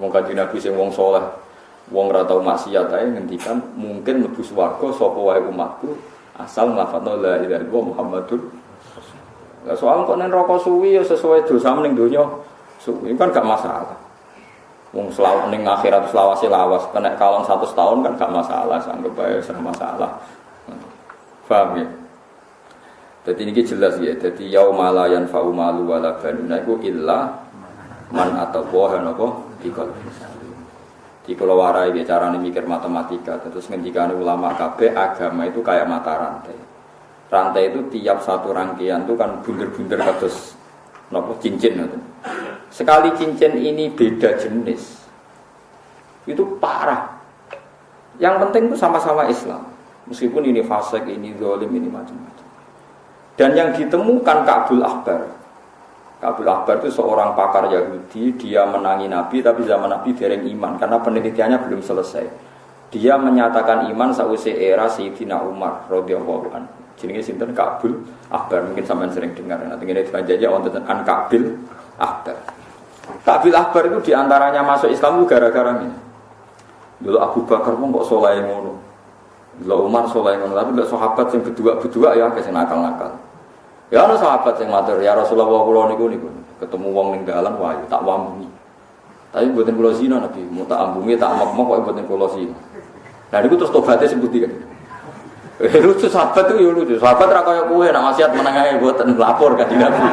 Wong kanjeng Nabi sing wong saleh, wong ora tau maksiat ae ngendikan mungkin mlebu swarga sapa wae umatku asal nglafadzna la ilaha illallah Muhammadur Rasulullah. Soal kok nek neraka suwi ya sesuai dosa ning donya suwi kan gak masalah. Wong selawase ning akhirat selawase lawas kena kalong 100 tahun kan gak masalah, anggap bae ora masalah. Paham ya? Jadi ini jelas ya. Jadi yauma la yanfa'u malu wala banun iku illa man atallaha napa biqalbin salim. Di kula warai ya carane mikir matematika. Terus ngendikane ulama kabeh agama itu kayak mata rantai. Rantai itu tiap satu rangkaian itu kan bunder-bunder kados napa cincin ngoten. Sekali cincin ini beda jenis. Itu parah. Yang penting itu sama-sama Islam. Meskipun ini fasik, ini zalim, ini macam-macam. Dan yang ditemukan Ka'bul Ahbar. Ka'bul Ahbar itu seorang pakar Yahudi, dia menangi Nabi tapi zaman Nabi dereng iman karena penelitiannya belum selesai. Dia menyatakan iman sausé era Sayyidina Umar radhiyallahu anhu. Jenenge sinten Ka'bul Ahbar, mungkin sampean sering dengar. Nanti ngene dipanjaja wonten an Ka'bil Ahbar. Ka'bil Ahbar itu diantaranya masuk Islam itu gara-gara ini. Dulu Abu Bakar kok saleh ngono. Dulu Umar saleh ngono, tapi lek sahabat sing bedua-bedua ya akeh sing nakal-nakal. Ya ana sahabat sing matur, ya Rasulullah kula niku ketemu wong ning dalan wae tak wambungi. Tapi mboten kula zina Nabi, mau tak ambungi tak mok-mok kok mboten kula zina. Lah niku terus tobaté sing budi kan. Lucu sahabat itu ya lucu. Sahabat ra kaya kowe nek maksiat meneng ae mboten lapor kan Nabi.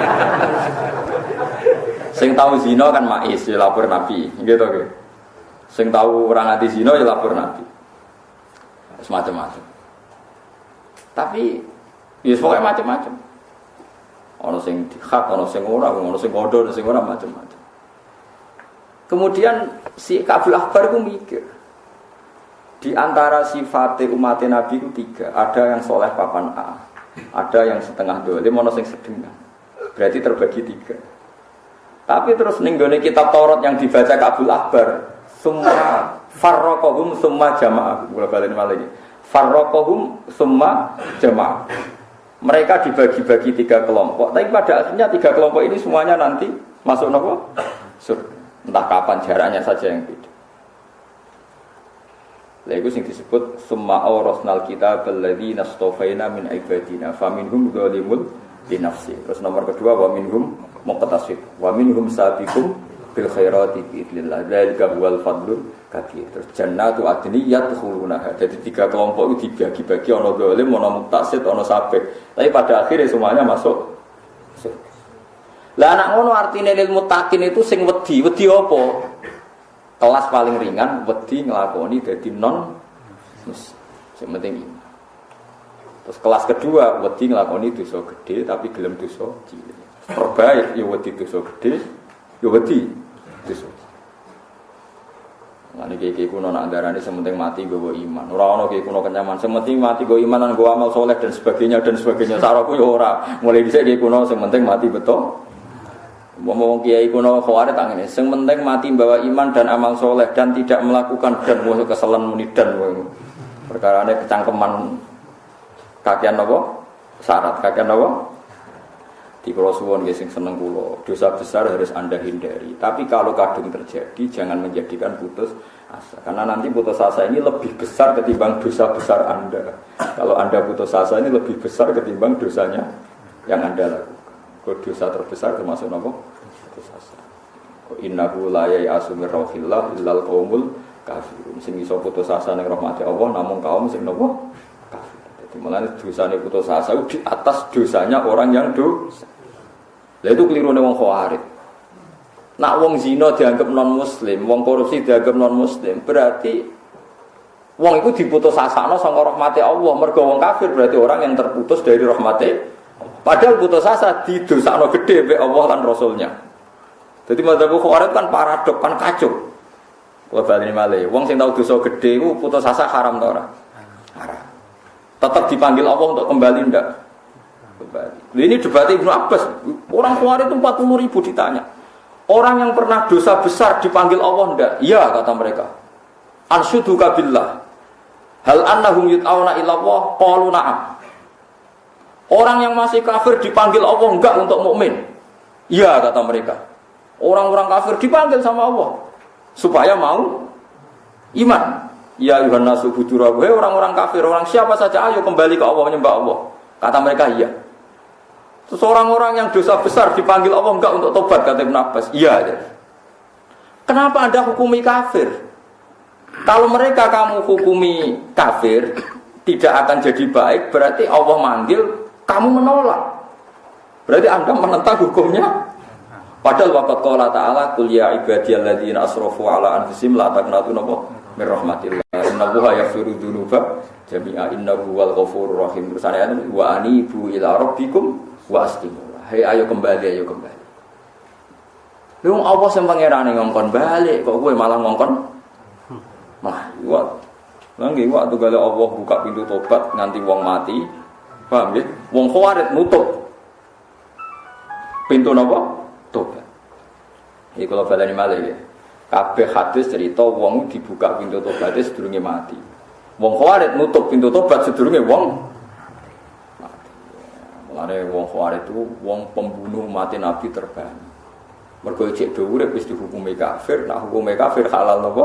Sing tahu zina kan mais ya lapor Nabi, gitu nggih. Sing tahu ora ngati zina ya lapor Nabi. Semacam-macam. Tapi ya pokoknya macam-macam. Ono sing dihak, ono sing ora, ono sing bodoh, ono sing ora macam-macam. Kemudian si Ka'bul Ahbar itu mikir, Di antara sifat umat Nabi itu 3. Ada yang soleh papan A, ada yang setengah dolim, ada yang sedengah. Berarti terbagi 3. Tapi terus ninggone kitab Taurat yang dibaca Kabul Akbar, semua farraqahum summa jamaah. Kula balen malih. Farraqahum summa jamaah. Mereka dibagi-bagi 3 kelompok, tapi pada akhirnya 3 kelompok ini semuanya nanti masuk neraka. Entah kapan jaraknya saja yang beda. Lalu yang disebut summa awrasnal kitab alladziina astafaina min ibadina faminhum dzalimun li nafsi. Terus nomor kedua wa minhum muqtasid wa minhum sabiqun bil khairati bi idznillah. Dzalika huwal fadlul kabir. Terus jannatu adni yadkhulunaha. Jadi 3 kelompok itu dibagi-bagi, ana zalim, ana muqtasid, ana sabiq. Tapi pada akhirnya semuanya masuk surga. Lah anak ngono artine lil muttaqin itu sing wedi. Wedi apa? Kelas paling ringan wedi nglakoni dadi non sing penting ini. Terus kelas kedua wedi nglakoni dosa gede tapi gelem dosa cilik. Terbaik ya wedi dosa gede, ya wedi dosa. Lan iki kuno nak darane sementing mati nggawa iman. Ora ana iki kuno kenyaman, sementing mati nggawa iman lan nggawa amal saleh dan sebagainya dan sebagainya. Saraku ya ora. Mulai dhisik iki kuno sementing mati betul. Ngomong kiai kuno khawarit tak ngene, sing penting mati bawa iman dan amal soleh dan tidak melakukan dan kesalahan muni dan perkarane kecangkeman kakean apa? Syarat kakean apa? Di kula suwun nggih sing seneng kula, dosa besar harus Anda hindari. Tapi kalau kadung terjadi jangan menjadikan putus asa. Karena nanti putus asa ini lebih besar ketimbang dosa besar Anda. Kalau Anda putus asa ini lebih besar ketimbang dosanya yang Anda lakukan. Dosa terbesar termasuk apa? Putus asa. Innahu la ya'asu mir rauhillah illal qaumul kafirun. Sing iso putus asa ning rahmate Allah namung kaum sing napa? Kafir. Dadi mulane dosane putus asa di atas dosanya orang yang dosa. Lah itu kelirune wong khawarij. Nak wong zina dianggap non muslim, wong korupsi dianggap non muslim, berarti wong itu diputus asana saka rahmate Allah. Mergo wong kafir berarti orang yang terputus dari rahmate. Padahal putus asa di dosakno gede be Allah lan Rasulnya. Jadi mazhab Khawarij kan paradok, kan kacau. Kula baleni malih, wong sing tau dosa gede iku putus asa haram ta ora? Haram. Tetap dipanggil Allah untuk kembali ndak? Kembali. Ini debat Ibnu Abbas. Orang Khawarij itu 40.000 ditanya. Orang yang pernah dosa besar dipanggil Allah ndak? Iya kata mereka. Anshuduka billah. Hal annahum yut'auna ila Allah? Qalu na'am. Orang yang masih kafir dipanggil Allah enggak untuk mukmin. Iya kata mereka. Orang-orang kafir dipanggil sama Allah supaya mau iman. Ya ayuhan nasu budurabu. Hei orang-orang kafir, orang siapa saja ayo kembali ke Allah menyembah Allah. Kata mereka iya. Terus orang-orang yang dosa besar dipanggil Allah enggak untuk tobat kata Ibnu Abbas. Iya. Kenapa Anda hukumi kafir? Kalau mereka kamu hukumi kafir tidak akan jadi baik, berarti Allah manggil kamu menolak. Berarti Anda menentang hukumnya. Padahal waqad qala ta'ala qul ya ibadiyalladzina asrafu ala anfusihim la taqnatu min rahmatillah. Innallaha yaghfiru dzunuba jami'a innahu huwal ghafurur rahim. Terus ayat wa anibu ila rabbikum wa aslimu. Hei ayo kembali, ayo kembali. Lu Allah sing pangerane ngongkon balik kok kowe malah ngongkon. Mah, iwak. Lah nggih waktu gale Allah buka pintu tobat nganti wong mati. Paham ya? Wong Khawarij nutup pintu napa? Tobat. Iki kalau baleni malih ya. Kabeh hadis cerita wong dibuka pintu tobat sedurunge mati. Wong Khawarij nutup pintu tobat sedurunge wong mati. Mulane wong Khawarij itu wong pembunuh mati Nabi terbanyak. Mergo cek dhuwur wis dihukumi kafir, nek hukume kafir halal napa?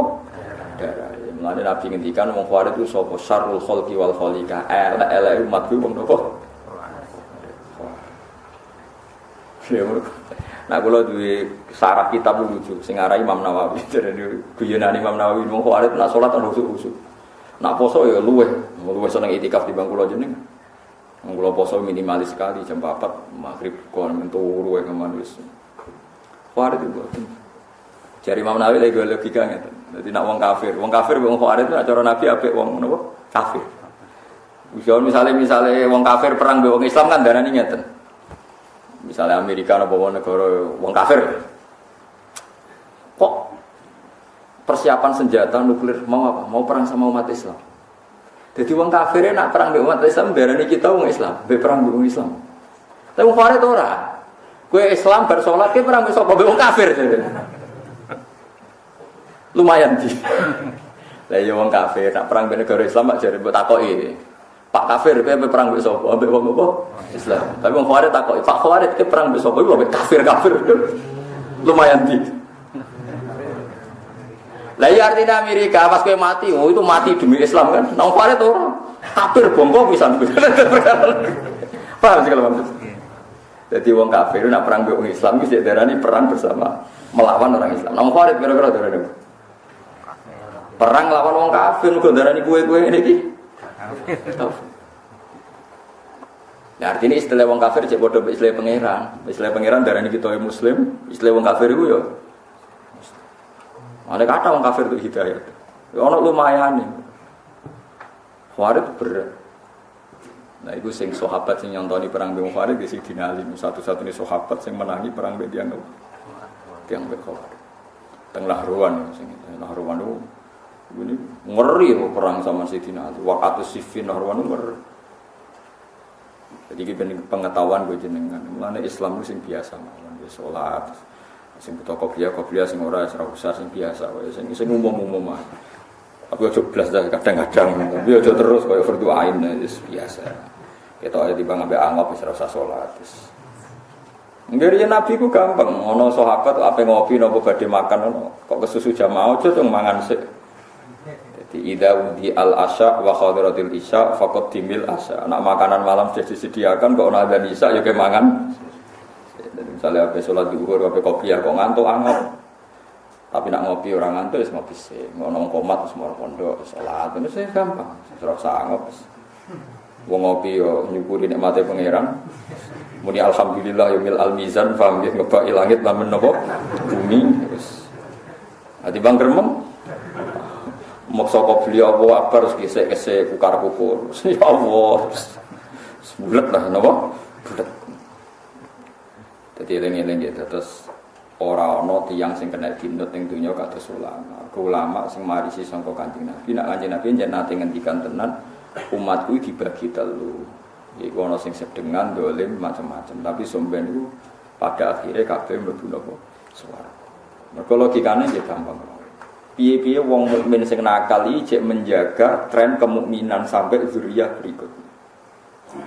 Darah. Mulane Nabi ngendikan wong Khawarij itu sapa syarrul khalqi wal khaliqa. Elek umat ku wong napa? Nah kula duwe sarah kitab lucu sing aran Imam Nawawi. Jadi guyonan Imam Nawawi wong Khawarij nak salat ana khusuk-khusuk. Nak poso ya luweh seneng itikaf di bangku kula jeneng. Wong kula poso minimalis sekali jam 4 maghrib kon turu wae keman wis. Khawarij itu. Jari Imam Nawawi lagi logika ngeten. Dadi nak wong kafir wong Khawarij itu acara Nabi apik wong napa? Kafir. Misalnya wong kafir perang mbek wong Islam kan darani ngeten. Misalnya Amerika apa negara wong kafir. Kok persiapan senjata nuklir mau apa? Mau perang sama umat Islam. Jadi wong kafir nak perang dengan umat Islam, berani kita wong Islam, perang dengan Islam. Tapi wong kafir ora. Kowe Islam bar salat ke perang sapa wong kafir. Lumayan di. Lah ya wong kafir nak perang dengan negara Islam mak jare mbok takoki. Pak kafir kowe perang mbek sapa? Mbek wong apa? Islam. Tapi wong kafir takoki, Pak kafir ke perang mbek sapa? Mbek kafir. Lumayan di. Lah ya artinya Amerika pas kowe mati, oh itu mati demi Islam kan. Nang kafir to ora. Kafir bongko pisan. Paham sih kalau maksud. Jadi wong kafir nak perang mbek wong Islam iki darani perang bersama melawan orang Islam. Nang kafir kira-kira darani perang lawan wong kafir kok darani kowe-kowe ngene iki. Nah artinya istilah wong kafir cek bodoh istilah pangeran. Istilah pangeran darani kita muslim, istilah wong kafir iku ya. Ada kata wong kafir itu hidayah. Ya ono lumayan nih. Khawarij berat. Nah itu sing sahabat sing nyontoni perang Bani Khawarij di Sidina Ali, satu-satunya sahabat sing menangi perang Bani Khawarij. Teng Lahruwan sing Lahruwan itu ini ngeri loh perang sama Sidina Ali. Waqatus Siffin Lahruwan ngeri. Jadi kita pengetahuan gue jenengan. Mulane Islam itu sing biasa mawon, ya salat. Sing butuh kopiah sing ora usah sing biasa wae sing umum-umum ae. Tapi aja blas dah kadang-kadang tapi aja terus kaya fardu ain wis biasa. Ketoke timbang ambek angop wis ora usah salat wis. Ngeri Nabi ku gampang, ana sahabat ape ngopi napa badhe makan ono kok kesusu jamaah aja tong mangan sik. Jadi idza udi al-asya wa khadiratil isya faqad dimil asya. Anak makanan malam sudah disediakan kok ana adzan isya ya ke mangan. Misalnya habis sholat zuhur, habis kopi ya kok ngantuk angop. Tapi nak ngopi orang ngantuk, ya ngopi sih. Ngonong komat semua pondok sholat itu sih gampang. Serasa angop. Wong ngopi yo nyukuri nikmate pangeran. Muni alhamdulillah yumil al-mizan faham ya ngebaki langit lamun napa bumi terus. Ati bang gremeng. Maksa kok beli apa akbar gesek-gesek kukar-kukur. Ya Allah. Bulet lah napa? Bulet. Jadi eling-eling gitu terus ora ana tiyang sing kena dinut ning donya kados ulama. Ulama sing marisi sangka Kanjeng Nabi, nek Kanjeng Nabi yen nate ngendikan tenan umatku dibagi telu. Iku ana sing sedengan dolim macam-macam, tapi somben iku pada akhirnya kabeh mlebu napa swarga. Mergo logikane nggih gampang. Piye-piye wong mukmin sing nakal iki menjaga tren kemukminan sampai zuriyah berikutnya.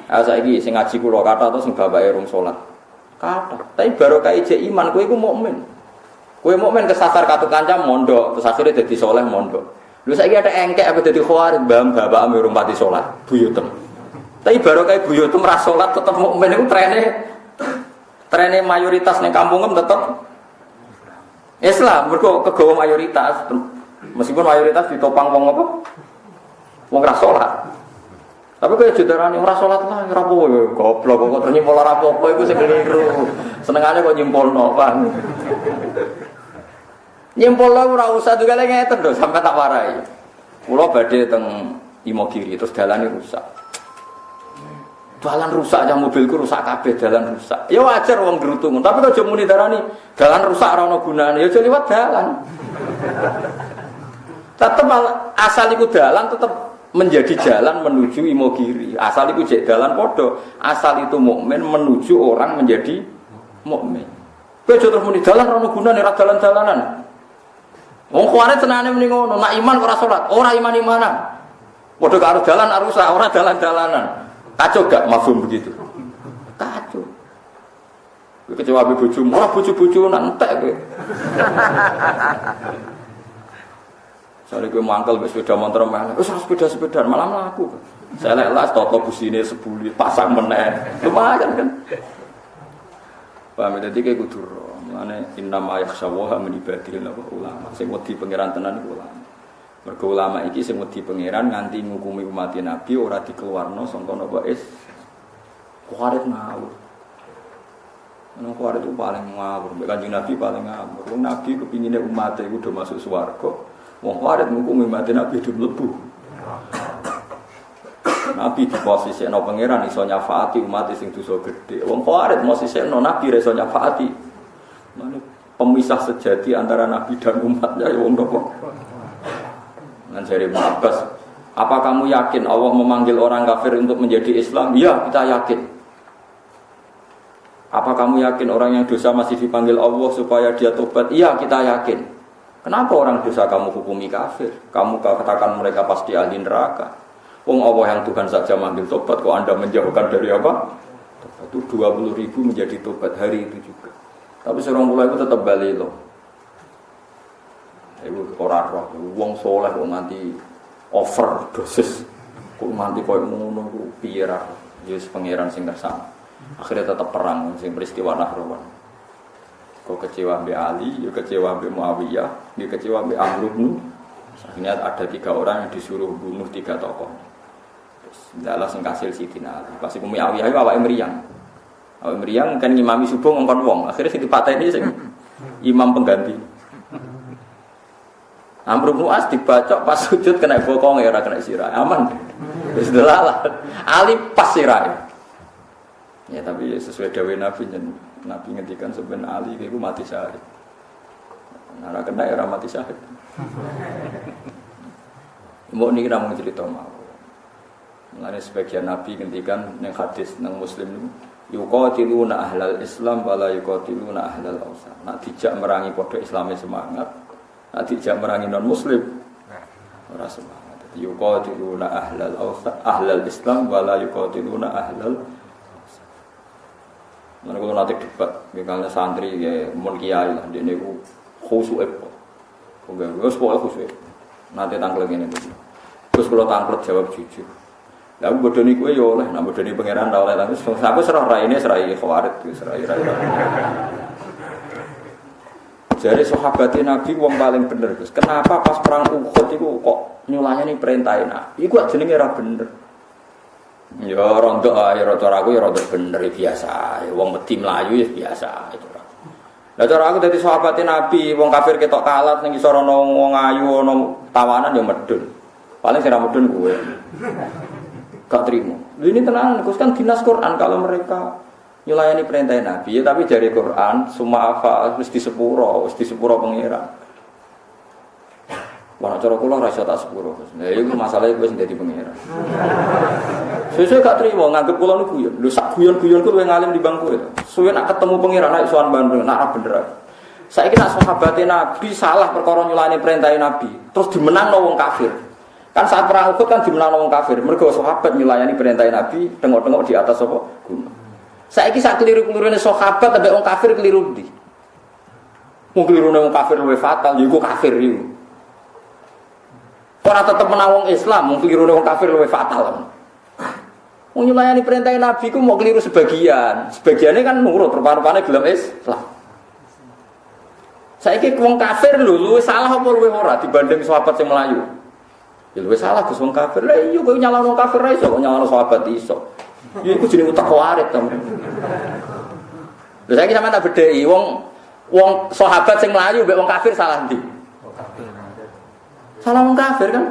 Ah saiki sing ngaji kula kata to sing bapake rung salat. Kata, tapi barokah ijek iman, kowe iku mukmin. Kowe mukmin kesasar katu kancam mondok, terus akhirnya dadi saleh mondok. Lho saiki ada engkek apa dadi khawarij, mbah bapakmu urung pati salat, buyutem. Tapi barokah buyutem ra salat tetep mukmin iku trene mayoritas ning kampungem tetep Islam, mergo kegawa mayoritas. Meskipun mayoritas ditopang wong apa? Wong ra salat. Tapi kaya judarane ora salat lah ora apa-apa ya goblok kok terus nyimpul ora apa-apa iku sing keliru. Senengane kok nyimpulno, Bang. Nyimpulno ora usah dugale ngeten lho sampe tak warai. Kula badhe teng Imogiri terus dalane rusak. Dalan rusak aja mobilku rusak kabeh dalan rusak. Ya wajar wong gerutung, tapi kok aja muni darani dalan rusak ora ono gunane ya aja liwat dalan. Tetep asal iku dalan tetep menjadi jalan menuju Imogiri. Asal itu jek dalan podo. Asal itu mukmin menuju orang menjadi mukmin. Kowe terus muni dalan ora gunane ra dalan-dalanan. Wong kuwi tenane muni ngono, nak iman ora salat, ora iman-imanan. Padha karo dalan arusa, ora dalan-dalanan. Kacau gak mafhum begitu? Kacau. Kowe kecewa be bojomu, ora bojo-bojonan entek kowe. Soale kowe mangkel wis sepeda motor melek. Wis sepeda-sepedaan malah mlaku. Selek-las toto busine sebuli pasang meneh. Lumayan kan. Paham dadi kowe kudu ro. Mane innama yakhshawaha min ibadil ulama. Sing wedi pangeran tenan iku ulama. Mergo ulama iki sing wedi pangeran nganti ngukumi umat Nabi ora dikeluarno sangka napa Khawarij ngawur. Nang Khawarij itu paling ngawur, Kanjeng Nabi paling ngawur. Wong Nabi kepingine umat iku do masuk swarga. Wong Khawarij ngukumi umat Nabi do mlebu. Nabi di posisi no pangeran iso nyafaati umat sing dosa gedhe. Wong Khawarij posisi no Nabi iso nyafaati. pemisah sejati antara Nabi dan umatnya ya wong nopo. Nan jare Ibnu Abbas, apa kamu yakin Allah memanggil orang kafir untuk menjadi Islam? Iya, kita yakin. Apa kamu yakin orang yang dosa masih dipanggil Allah supaya dia tobat? Iya, kita yakin. Kenapa orang dosa kamu hukumi kafir? Kamu katakan mereka pasti ahli neraka. Wong Allah yang Tuhan saja manggil tobat, kok Anda menjauhkan dari apa? Itu 20.000 menjadi tobat hari itu juga. Tapi seorang mulai itu tetap balik loh. Itu orang roh, wong soleh kok nganti over dosis, kok nganti koyo ngono ku piye ra? Yes pangeran sing kersane. Akhirnya tetap perang sing peristiwa Nahrawan. Kok kecewa mbek Ali, yo kecewa mbek Muawiyah, yo kecewa mbek Amr bin. Akhirnya ada 3 orang yang disuruh bunuh 3 tokoh. Terus ndalah sing kasil Sidina Ali. Pas iku Muawiyah iku awake mriyang. Awake mriyang kan ngimami subuh ngongkon wong. Akhirnya sing dipateni sing imam pengganti. Amr bin As dibacok pas sujud kena bokong ya ora kena sirah. Aman. Wis delalah. Ali pas sirah. Ya tapi sesuai dawuh Nabi ngendikan sampeyan Ali iku mati syahid. Ora kena ora mati syahid. Mbok niki ra mung cerita mawon. Mulane sebagian Nabi ngendikan ning hadis nang Muslim niku yuqatiluna ahlal Islam wala yuqatiluna ahlal awsan. Nek dijak merangi padha Islame semangat, nek dijak merangi non muslim ora semangat. Yuqatiluna ahlal awsan, ahlal Islam wala yuqatiluna ahlal. Mana kalau nanti debat, misalnya santri ya mun kiai lah, dia ni khusyuk apa? Enggak, pokoknya khusyuk. Nanti tanggal ini tu. Terus kalau tanggal jawab jujur. Lalu bodoh ni kue yo lah, nak bodoh ni pangeran dah oleh tapi aku serah rai ini serai khawarit, serai. Jadi sahabatnya Nabi wong paling bener. Kenapa pas perang Uhud itu kok nyulanya ni perintahin? Iku jenenge ra bener. Ya rontok ya cara aku ya rontok bener biasa. Wong mesti mlayu ya biasa itu. Lah cara aku dadi sahabate Nabi, wong kafir ketok kalat ning isor ana wong ayu ana tawanan ya medun. Paling sing ra medun kowe. Gak trimo. Ini tenan Gus kan dinas Quran kalau mereka nyulayani perintah Nabi ya tapi dari Quran semua apa mesti sepuro pangeran. Wah cara kula ora iso tak sepuro. Lah iku masalahe wis dadi pangeran. Sesuk gak trimo nganggep kula niku guyon. Lho sak guyon-guyonku luwih ngalim di bangku itu. Suwe nak ketemu pangeran nek sowan bandung nak ra bener. Saiki nak sahabate Nabi salah perkara nyulayani perintah Nabi, terus dimenangno wong kafir. Kan saat perang Uhud kan dimenangno wong kafir. Mergo sahabat nyulayani perintah Nabi tengok-tengok di atas apa gunung. Saiki sak keliru-kelirune sahabat ambek wong kafir keliru ndi? Wong kelirune wong kafir luwih fatal, ya iku kafir iku. Ora tetep menang wong Islam, wong kelirune wong kafir luwih fatal. Wong nyulayani perintah Nabi ku mau keliru sebagian. Sebagiannya kan nurut, rupa-rupane gelem Islam. Saiki wong kafir lho luwih salah apa luwih ora dibanding sahabat sing melayu? Ya luwih salah Gus wong kafir. Lah iya kowe nyalahno wong kafir ra iso, kok nyalahno sahabat iso. Ya iku jenenge utak warit to. Lha saiki sampeyan tak bedheki wong sahabat sing melayu mbek wong kafir salah ndi? Salah wong kafir kan?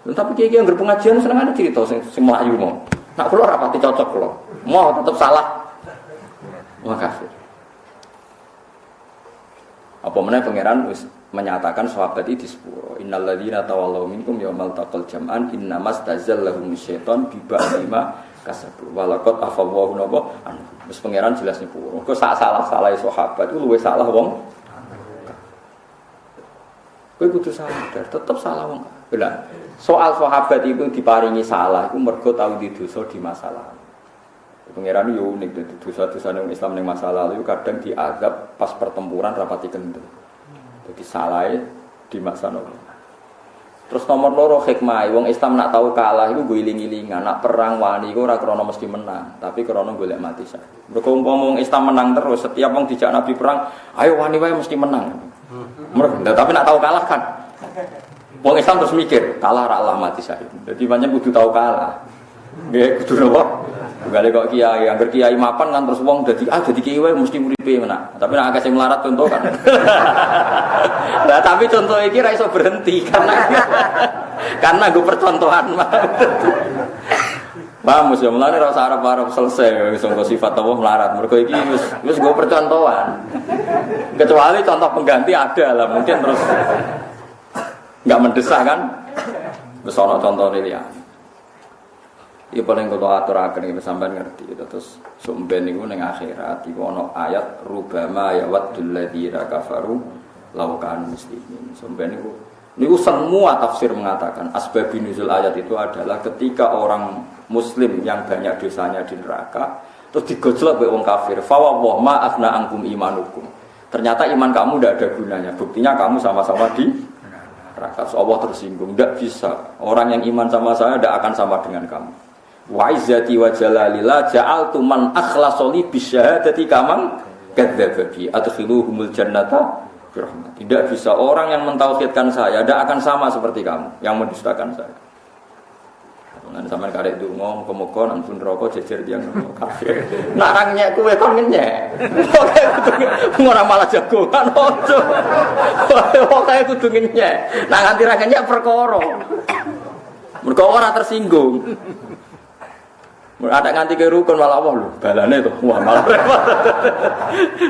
Tapi kiai yang berpengajian seneng ada cerita sing melayu mau. Nak kula ora pati cocok kula. Mau tetep salah. Wong kafir. Apa meneh pangeran wis menyatakan sahabat itu di sepuro. Innal ladzina tawallaw minkum yaumal taqal jam'an innamas tazallahum syaiton bi ba'dima kasabu. Walaqad afawwahu napa an. Wis pangeran jelas niku. Kok salah-salah sahabat itu luwih salah wong. Kowe kudu sadar, tetep salah wong. Lah, soal sahabat itu diparingi salah, itu mergo tau di dosa di masa lalu. Pangeran yo unik dadi dosa-dosa ning Islam ning masa lalu kadang diazab pas pertempuran rapati kendel. Jadi salah di masa lalu. Terus nomor loro hikmah, wong Islam nak tahu kalah iku guling-gilingan, nak perang wani iku ora krana mesti menang, tapi krana golek mati sak. Mergo umpama wong Islam menang terus, setiap wong dijak Nabi perang, ayo wani wae mesti menang. Tapi nak tahu kalah kan. Wong Islam terus mikir, kalah ra Allah mati syahid. Jadi banyak kudu tahu kalah. Nggih, kudu napa? Bugale kok kiai, angger kiai mapan kan terus wong dadi kiai wae mesti uripe menak. Tapi nek akeh sing melarat contoh kan. Lah tapi contoh iki ra iso berhenti karena gue percontohan. Paham ya, mulane ora usah arep-arep selesai wis sifat Allah melarat. Mergo iki wis go percontohan. Kecuali contoh pengganti ada lah, mungkin terus enggak mendesak kan. Wis ana contone liyane. Iki paling kula aturaken iki sampean ngerti terus sumben niku ning akhirat iku ana ayat rubama ya waddul ladzina kafaru law kanu muslimin. Sumben niku semua tafsir mengatakan asbabun nuzul ayat itu adalah ketika orang muslim yang banyak dosanya di neraka terus digojlok oleh wong kafir fa wa ma asna angkum imanukum. Ternyata iman kamu tidak ada gunanya. Buktinya kamu sama-sama di neraka. So, Allah tersinggung, tidak bisa. Orang yang iman sama saya tidak akan sama dengan kamu. Wa izzati wa jalalillah ja'altu man akhlasoli bisyahadati kamang kadzdzaba bi adkhiluhumul jannata birahmat. Tidak bisa orang yang mentauhidkan saya tidak akan sama seperti kamu yang mendustakan saya. Nan sampean karek donga muga-muga nang pun neraka jejer tiyang kafir. Nak nang nyek kowe kon ngenyek. Pokoke ora malah jagongan ojo. Pokoke kudu ngenyek. Nak nganti ra ngenyek perkara. Mergo ora tersinggung. Ada nganti ke rukun malah Allah lho, balane to. Wah, malah repot.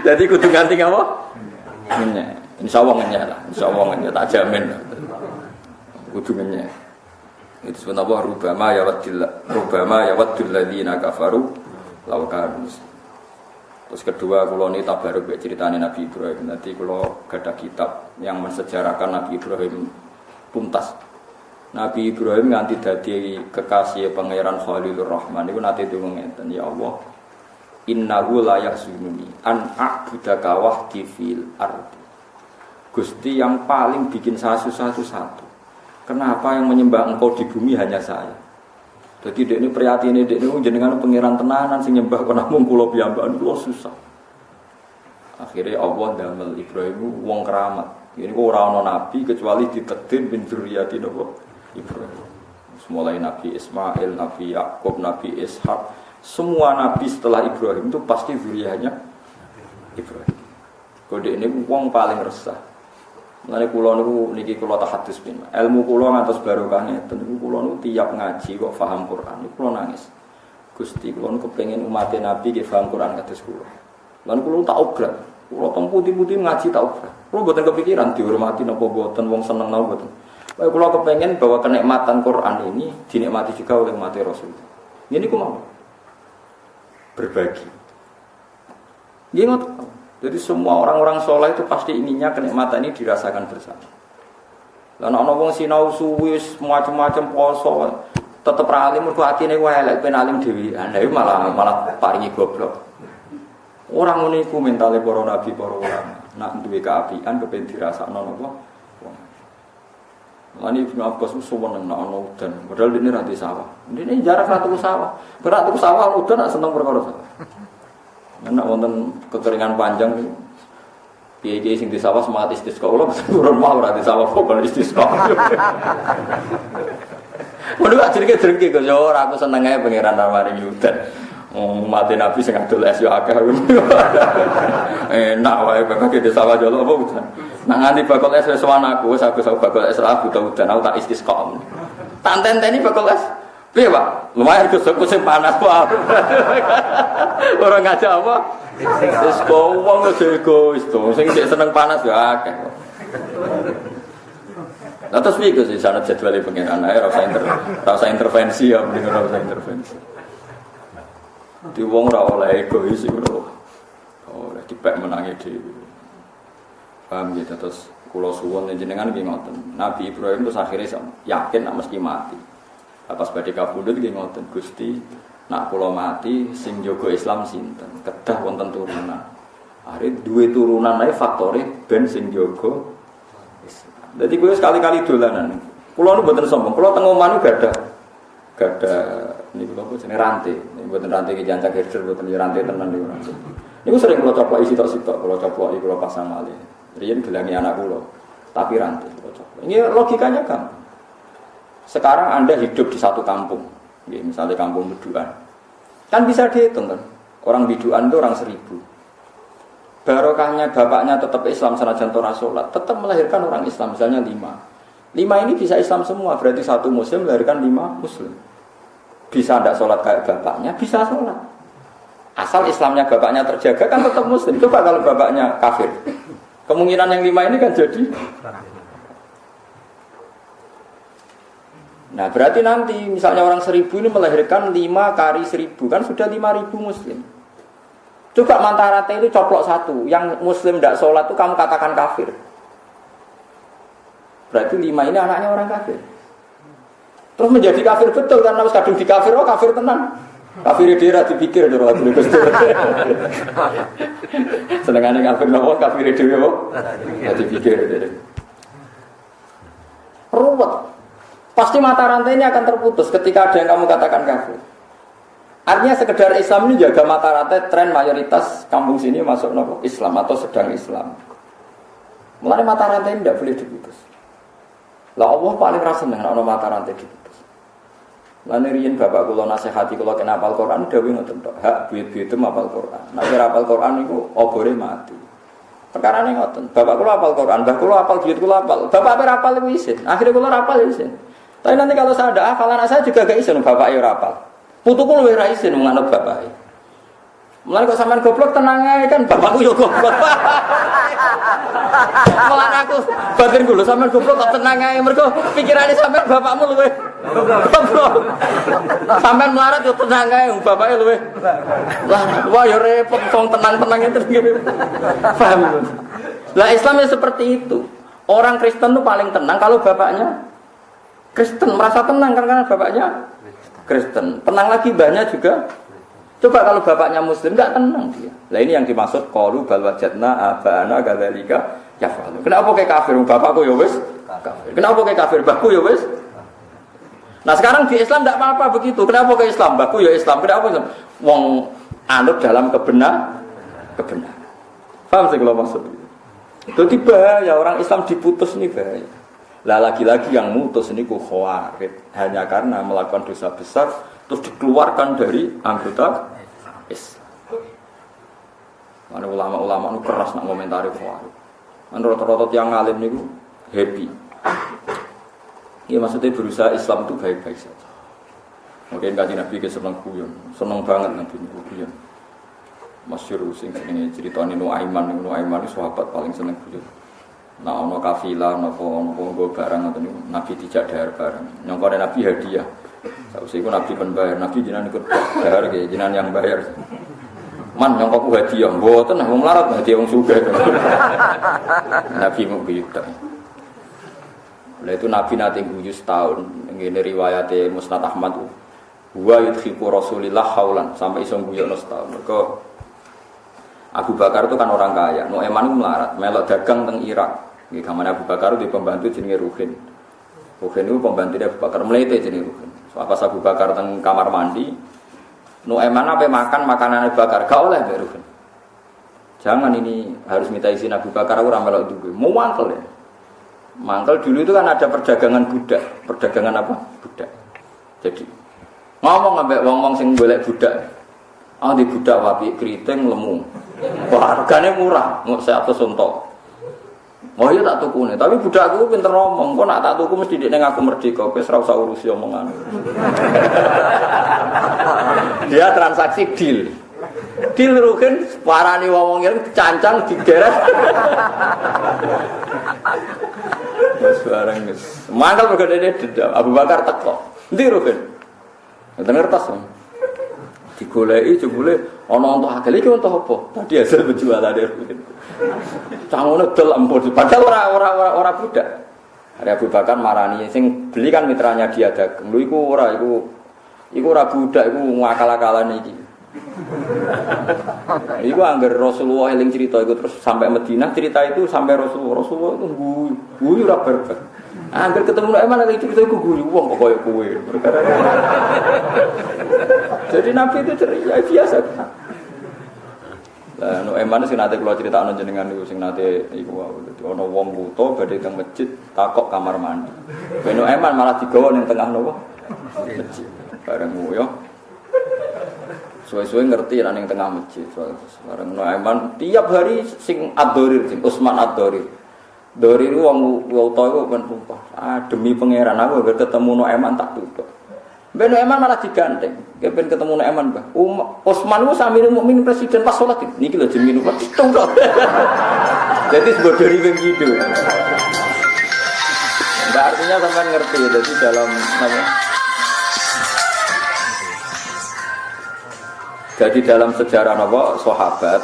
Jadi kudu nganti apa? Ngenyek. Insyaallah ngenyek lah. Insyaallah ngenyek tak jamin. Kudu ngenyek. Itu sebenarnya rubama ya waddul ladzina kafaru law kanu. Terus kedua kula ni tabaruk ceritane Nabi Ibrahim. Nanti kula gadah kitab yang mensejarahkan Nabi Ibrahim tuntas. Nabi Ibrahim nganti dadi kekasih pangeran Khalilur Rahman niku nate donga ngeten, ya Allah innahu la yahzununi an a'budaka wahdi fil ardi. Gusti yang paling bikin saya susah itu satu. Kenapa yang menyembah engkau di bumi hanya saya? Jadi dek ini prihatine dek ini jenengan pangeran tenanan sing nyembah kok namung kula piyambak niku susah. Akhirnya Allah damel Ibrahim wong keramat. Ini kok ora ana nabi kecuali ditakdir bin dzurriyyati napa Ibrahim. Mulai Nabi Ismail, Nabi Yakub, Nabi Ishak, semua nabi setelah Ibrahim itu pasti dzurriyyahnya Ibrahim. Kode ini wong paling resah. Mulane kula niku niki kula tahadus pin. Ilmu kula ngantos barokah ngeten niku kula niku tiap ngaji kok paham Quran niku kula nangis. Gusti kula niku kepengin umat Nabi nggih paham Quran kados kula. Lan kula tak obrak. Kula teng putih-putih ngaji tak obrak. Kula mboten kepikiran dihormati napa mboten wong seneng napa mboten. Baik kula kepengin bahwa kenikmatan Quran ini dinikmati juga oleh umat Rasul. Ini ku mau berbagi. Nggih ngoten. Jadi semua orang-orang soleh itu pasti inginnya kenikmatan ini dirasakan bersama. Lan ana wong sinau suwi macam-macam poso tetep ra alim mergo atine wae elek ben alim dhewean. Lah malah paringi goblok. Orang ngene iku mentale para nabi para ulama. Nak duwe kaapian kepen dirasakno napa? Lan Ibnu Abbas suweneng nek ana udan. Padahal dene ra di sawah. Dene jarak ra tuku sawah. Berak tuku sawah udan nak seneng perkara sawah. Nek wonten kekeringan panjang piye-piye sing di sawah semangat istisqa kula turun mau ora di sawah kok istisqa. Waduh ajrike-ajrike kok ora aku seneng ae pangeran maringi udan. Mati Nabi sing adol es yo akeh. Enak wae bakal di sawah jolo apa udan. Nang nganti bakal es wis wanaku wis aku bakal es ra buta udan aku tak istisqa. Tak tenteni bakal es. Piye, Pak? Lumayan kusuk sing panas, Pak. Ora ngajak apa? Wis wong egois to, sing seneng panas ya akeh. Lah terus piye Gus sanad jadwale pengenan ae ora usah intervensi ya, mending ora usah intervensi. Di wong ora oleh egois iku lho. Oleh dipek menangi dhewe. Paham ya terus kula suwun jenengan nggih ngoten. Nabi Ibrahim terus akhirnya yakin nek mesti mati. Atas badhe kapundhut nggih ngoten Gusti, nak kula mati sing jaga Islam sinten? Kedah wonten turunan. Are duwe turunan ae faktore ben sing jaga Islam. Dadi kowe sekali-kali dolanan. Kula nu mboten sombong, kula teng omah nu gadah niku lho jenenge rantai. Niku mboten rantai ki jancak herder mboten rantai tenan niku rantai. Niku sering kula coploki sitok-sitok, kula coploki kula pasang malih. Riyen gelangi anak kula, tapi rantai kula coplok. Ini logikanya kan. Sekarang Anda hidup di satu kampung, misalnya kampung Biduan, kan bisa dihitung kan, orang Biduan itu orang 1000. Barokahnya bapaknya tetap Islam senajan ora salat, tetap melahirkan orang Islam, misalnya 5. 5 ini bisa Islam semua, berarti satu Muslim melahirkan 5 Muslim. bisa ndak sholat kayak bapaknya, bisa sholat. Asal Islamnya bapaknya terjaga kan tetap muslim. Coba kalau bapaknya kafir, kemungkinan yang 5 ini kan jadi. Nah berarti nanti misalnya orang 1000 ini melahirkan 5 kali 1000 kan sudah 5000 muslim. Coba mantarate itu coplok 1, yang muslim tidak sholat itu kamu katakan kafir. Berarti 5 ini anaknya orang kafir. Terus menjadi kafir betul karena harus kadung di kafir, oh kafir tenang. Kafir dia dipikir dulu lagu Gus Dur. Senengane kafir nopo kafir dhewe kok. Dipikir. Ruwet. Pasti mata rantainya akan terputus ketika ada yang kamu katakan kafir. Artinya sekedar Islam ini jaga mata rantai tren mayoritas kampung sini masuk nopo Islam atau sedang Islam. Mulai mata rantai ini tidak boleh diputus. Lah Allah paling rasa dengan ono mata rantai diputus. Lan riyen bapak kula nasihati kula kena hafal Quran dawuh ngoten tok. Hak buyut-buyut hafal Quran. Nek ora hafal Quran niku obore mati. Perkarane ngoten. Bapak kula hafal Quran, mbah kula hafal buyut kula hafal. Bapak ora hafal iku isin. Akhire kula ora hafal isin. Tapi nanti kalau saya ada hafal anak saya juga gak isin bapak ya ora hafal. Putuku luwih ra isin nganut bapak. Mulane kok sampean goblok tenang ae kan bapakku yo goblok. Mulane aku batin kula sampean goblok kok tenang ae mergo pikirane sampean bapakmu luwih goblok. Sampean melarat yo tenang ae bapake luwih. Wah yo repot wong tenang-tenang itu ngene. Paham? Lah Islam ya seperti itu. Orang Kristen tuh paling tenang kalau bapaknya Kristen, merasa tenang karena bapaknya Kristen. Tenang lagi banyak juga. Coba kalau bapaknya muslim enggak tenang dia. Lah ini yang dimaksud qalu bal wajadna abana kadzalika yaf'alu. Kenapa kayak kafir bapakku ya wis kafir. Kenapa kayak kafir bapakku ya wis. Nah sekarang di Islam enggak apa-apa begitu. Kenapa kayak Islam bapakku ya Islam. Kenapa Islam? Wong anut dalam kebenaran. Paham sih kalau maksud itu? Itu bahaya orang Islam diputus ini bahaya. Lah lagi-lagi yang mutus ini khawarij hanya karena melakukan dosa besar terus dikeluarkan dari anggota Islam. Mana ulama-ulama itu keras nak komentari khawarij. Menurut yang ngalim niku happy. Iya maksudnya berusaha Islam itu baik-baik saja. Mungkin kaji Nabi seneng guyon, seneng banget Nabi guyon. Masyhur sing ini ceritane Nuaiman itu sahabat paling seneng guyon. Nah ono kafilah nopo nggo barang ngoten niku Nabi dijak dahar barang. Nyongkone Nabi hadiah. Sausé iku Nabi pen bayar, Nabi jenengan ikut dahar nggih, jenengan yang bayar. Man nyongkoku hadiah, mboten wong melarat hadiah wong sugih. Nabi mau gitu. Lah itu Nabi nate guyu setahun. Ngene riwayate Musnad Ahmad. Wa yudhiku Rasulillah haulan sampai iso guyokno setahun. Mergo Abu Bakar itu kan orang kaya, Nuaiman itu melarat, melok dagang teng Irak. Nggih gamane Abu Bakar di pembantu jenenge Ruhin. Ruhin itu pembantu Abu Bakar melete jenenge Ruhin. Pas Abu Bakar teng kamar mandi, Nuaiman ape makan makanan Abu Bakar, gak oleh mbek Ruhin. Jangan ini harus minta izin Abu Bakar ora melok duwe. Mau mangkel ya. Mangkel dulu itu kan ada perdagangan budak. Perdagangan apa? Budak. Jadi ngomong ambek wong-wong sing golek budak. Ah di budak wapi keriting lemu. Wah, hargane murah, mau saya atus untok. Oh iya tak tukune, tapi budakku pinter ngomong. Kok nak tak tuku mesti nek aku merdeka, wis ora usah urusi omongan. Dia transaksi deal. Deal rugen parani wong ngirim cancang digeret. Wes bareng wis. Mangkel begede dedam Abu Bakar teko. Endi rugen? Ngeten ngertos. Digoleki jebule ana untuk akeh iki untuk apa? Tadi hasil penjualan rugen. Cangone del empur padahal ora budak. Hari Abu Bakar marani sing beli kan mitranya dia dagang. Lho iku ora budak iku ngakal-akalan iki. Iku angger Rasulullah eling cerita iku terus sampai Madinah cerita itu sampai Rasulullah itu guyu ora berber. Angger ketemu nek mana cerita iku guyu wong kok koyo kowe. Jadi Nabi itu ceria biasa. Lah Nuaiman sing nate kula critakno jenengan niku sing nate iku wae dadi ana wong buta badhe teng masjid takok kamar mandi. Ben Nuaiman malah digawa ning tengah napa? Masjid. Bareng yo. Suwe-suwe ngerti nek ning tengah masjid. Bareng Nuaiman tiap hari sing Ad-Dorir sing Utsman Ad-Dorir. Dorir wong buta iku ben sumpah. Demi pangeran aku agar ketemu Nuaiman tak tutuk. Ben Eman malah diganteng. Kepen ketemu Eman, Mbah. Utsman ku Amirul Mukminin presiden pas salat niki lho jenenge Pak Tung tok. Jadi sebodori wing gitu. Enggak artinya sampean ngerti jadi dalam apa? Jadi dalam sejarah apa sahabat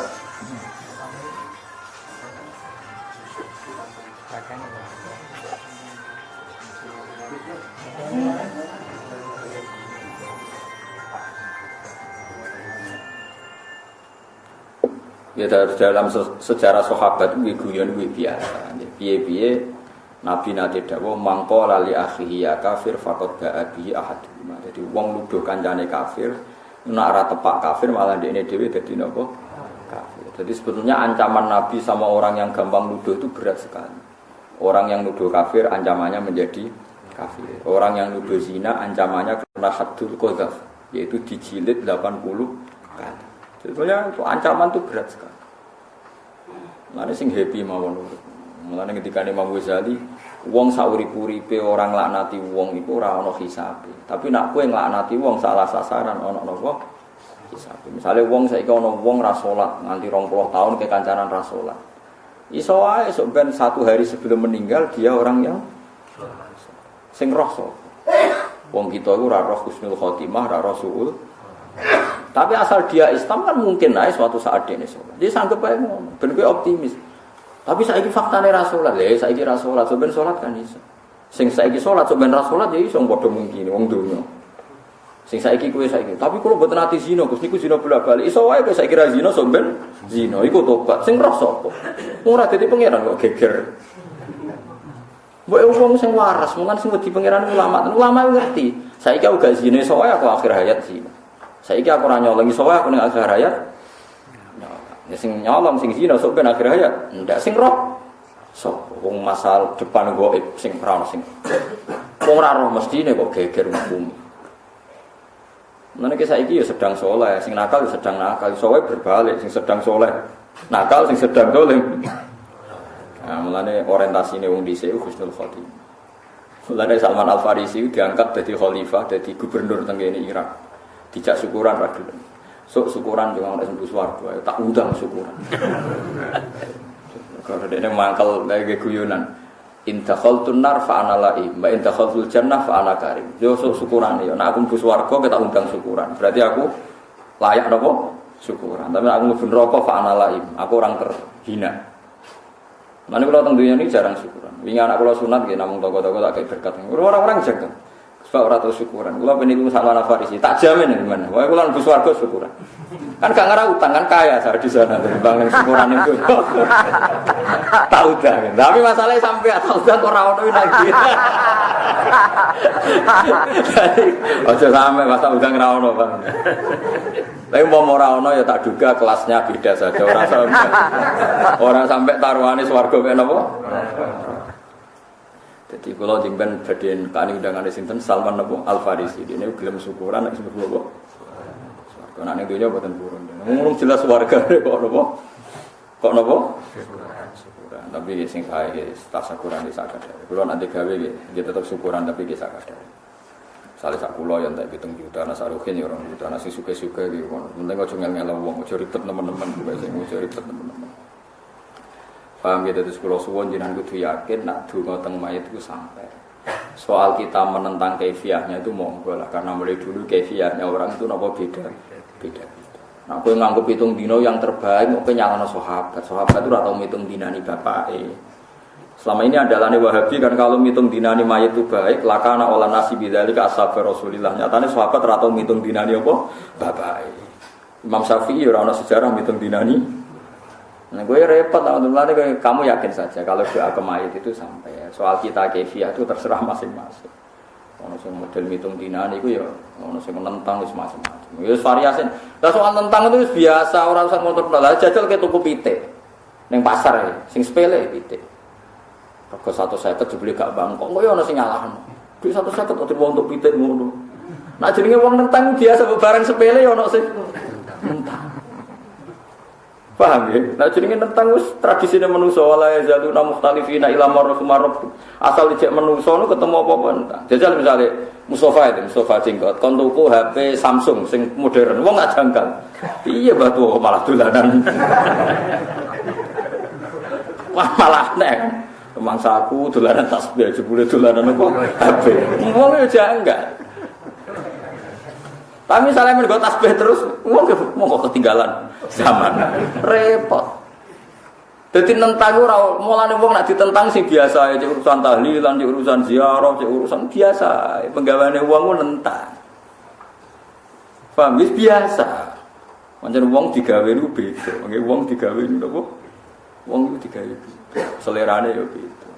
ya dalam sejarah sahabat kuwi guyon kuwi biasa. Piye-piye Nabi nate dawuh mangko lali akhihi ya kafir faqad ba'a bihi ahaduma. Jadi wong nuduh kancane kafir, nek ora tepak kafir malah dekne dhewe dadi napa? Kafir. Jadi sebetulnya ancaman Nabi sama orang yang gampang nuduh itu berat sekali. Orang yang nuduh kafir ancamannya menjadi kafir. Orang yang nuduh zina ancamannya kena haddul qadzaf, yaitu dijilid 80 kali. Sebetulnya itu ancaman itu berat sekali. Mulane sing happy mawon. Mulane ketika Imam Ghazali, wong saurip-uripe orang laknati wong iku ora ana hisabe. Tapi nek kowe nglaknati wong salah sasaran ana napa? Hisabe. Misale wong saiki ana wong ra salat nganti 20 tahun kekancanan ra salat. Iso wae sok ben 1 hari sebelum meninggal dia orang yang sing roh sapa. Wong kita iku ora roh husnul khotimah, ora roh suul. Tapi asal dia Islam kan mungkin ae suatu saat dia sholat. Dia sanggup ae ngono, ben kowe optimis. Tapi saiki faktane ra salat, lha saiki ra salat, sampeyan salat kan iso. Sing saiki salat sampeyan ra salat ya iso padha mungkin wong donya. Sing saiki kowe saiki, tapi kula mboten ati zina, Gus niku zina bolak-balik. Iso wae kowe saiki ra zina sampeyan zina, iku tobat. Sing roh sapa? Ora dadi pangeran kok geger. Mbok wong sing waras, mungkin sing wedi pangeran ulama. Ulama ngerti. Saiki aku gak zina, iso wae aku akhir hayat zina. Saiki aku ora nyolong iso wae aku ning akhir hayat. Ya sing nyolong sing zina sok ben akhir hayat. Ndak sing roh. Sok wong masal depan gaib sing ora sing. Wong ora roh mestine kok geger hukum. Menene saiki ya sedang saleh, sing nakal ya sedang nakal, iso wae berbalik sing sedang saleh. Nakal sing sedang dolim. Nah, mulane orientasine wong dhisik husnul khotimah. Mulane Salman Al Farisi diangkat dadi khalifah, dadi gubernur teng kene Irak. Dijak syukuran ra gelem. Sok syukuran juga ora sembuh swarga, tak undang syukuran. Kalau dene mangkel lagi guyonan. In dakhaltun nar fa ana la'i, wa in dakhaltul jannah fa ana karim. Yo sok syukuran yo, nek aku mlebu swarga kita undang syukuran. Berarti aku layak napa? Syukuran. Tapi aku mlebu neraka fa ana la'i, aku orang terhina. Mane kula teng dunya ini jarang syukuran. Wingi anak kula sunat nggih namung toko-toko tak kei berkat. Orang-orang jaga. Sebab ora tau syukuran. Kula peniku Salman Al Farisi, tak jamin gimana. Wae kula mlebu swarga syukuran. Kan gak ngara utang kan kaya saya di sana timbang ning syukuran itu. Tak utang. Tapi masalahnya sampai tak utang kok ora ono lagi. Ojo sampe masa utang ora ono, Bang. Tapi mau ora ono ya tak duga kelasnya beda saja orang sampai taruhane swarga kaya napa? Jadi kalau jengben badan kani undangan sinten Salman Al Farisi ini gelem syukuran nek sebab apa? Swarga nek ning donya boten purun. Ngomong jelas warga kok napa? Kok napa? Syukuran. Tapi sing kae tak syukuran iki sakit. Kulo nanti gawe nggih tetep syukuran tapi nggih sakit. Sale sak kula yang tak 7 juta ana saruhin ya orang juta ana sing suke-suke iki kon. Penting aja ngel-ngel wong, aja ribet teman-teman, sing aja ribet teman-teman. Paham ya, terus kula suwun jenengan kudu yakin nak donga teng mayit itu sampai. Soal kita menentang kaifiahnya itu monggo lah karena mulai dulu kaifiahnya orang itu napa beda. Nah, kowe nganggep pitung dina yang terbaik kok nyalano sahabat. Sahabat itu ora tau mitung dinani bapake. Selama ini adalah Wahabi kan kalau mitung dinani mayit itu baik, lakana olah nasi bidzalika ashabar Rasulillah. Nyatane sahabat ora tau mitung dinani apa? Bapake. Imam Syafi'i ora ana sejarah mitung dinani. Nah, gue repot alhamdulillah kamu yakin saja kalau doa ke mayit itu sampai. Soal kita kaifiah itu terserah masing-masing. Ono sing model mitung dinani iku ya ono sing menentang wis macam-macam. Wis variasi. Lah soal tentang itu biasa, ora usah ngono lah jajal ke tuku pitik. Ning pasar ya, sing sepele pitik. Rego 150 jebule gak bangkok. Kok ya ono sing nyalahno. Duit 150 kok diwong untuk pitik ngono. Nah jenenge wong nentang biasa barang sepele ya ono sing nentang. Paham ya? Nah jenenge tentang wis tradisine manusa wala yazaluna mukhtalifina ila marrahum. Asal dicek manusa nu ketemu apa-apa entah. Jajal misale Mustafa jenggot kon tuku HP Samsung sing modern. Wong gak jangkal. Piye batu malah dolanan. Wah malah nek mangsaku dolanan tasbih jebule dolanan apa HP. Wong yo janggal. Tapi misalnya mergo tasbih terus, wong kok ketinggalan zaman. Repot. Dadi nentang ora mulane wong nek ditentang sing biasa ae urusan tahlilan, urusan ziarah, urusan biasa. Penggaweane wong ku nentang. Paham wis biasa. Pancen wong digawe niku beda. Wong digawe niku apa? Wong iku digawe beda. Selerane ya beda.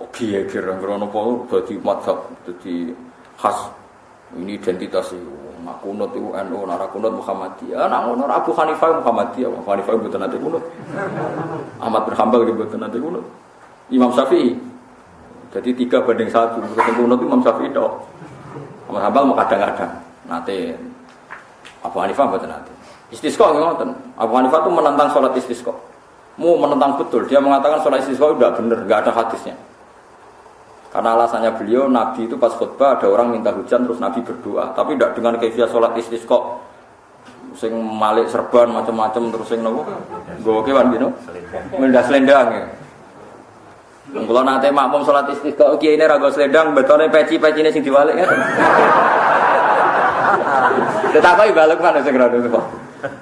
Oh piye kira ngono apa dadi madzhab dadi khas. Ini identitas itu. Nak kunut itu NU, nak kunut Muhammadiyah. Nak kunut Abu Hanifah Muhammadiyah. Abu Hanifah bukan nanti kunut. Ahmad bin Hanbal bukan nanti kunut. Imam Syafi'i. Jadi 3-1. Ketemu kunut Imam Syafi'i itu. Ahmad Hanbal mau kadang-kadang. Nanti Abu Hanifah bukan nanti. Istisqa ngoten. Abu Hanifah itu menentang sholat istisqa. Mau menentang betul. Dia mengatakan sholat istisqa tidak benar, nggak ada hadisnya. Karena alasannya beliau, Nabi itu pas khutbah ada orang minta hujan terus Nabi berdoa, tapi tidak dengan kaifiah sholat istisqa, sing malik serban macam-macam terus sing nopo, gue kewan gitu, mendas selendang ya. Kalau nanti makmum sholat istisqa, oke ini ragu selendang, betulnya peci-pecinya sing diwalik ya. Tetapi balik mana segera dulu kok,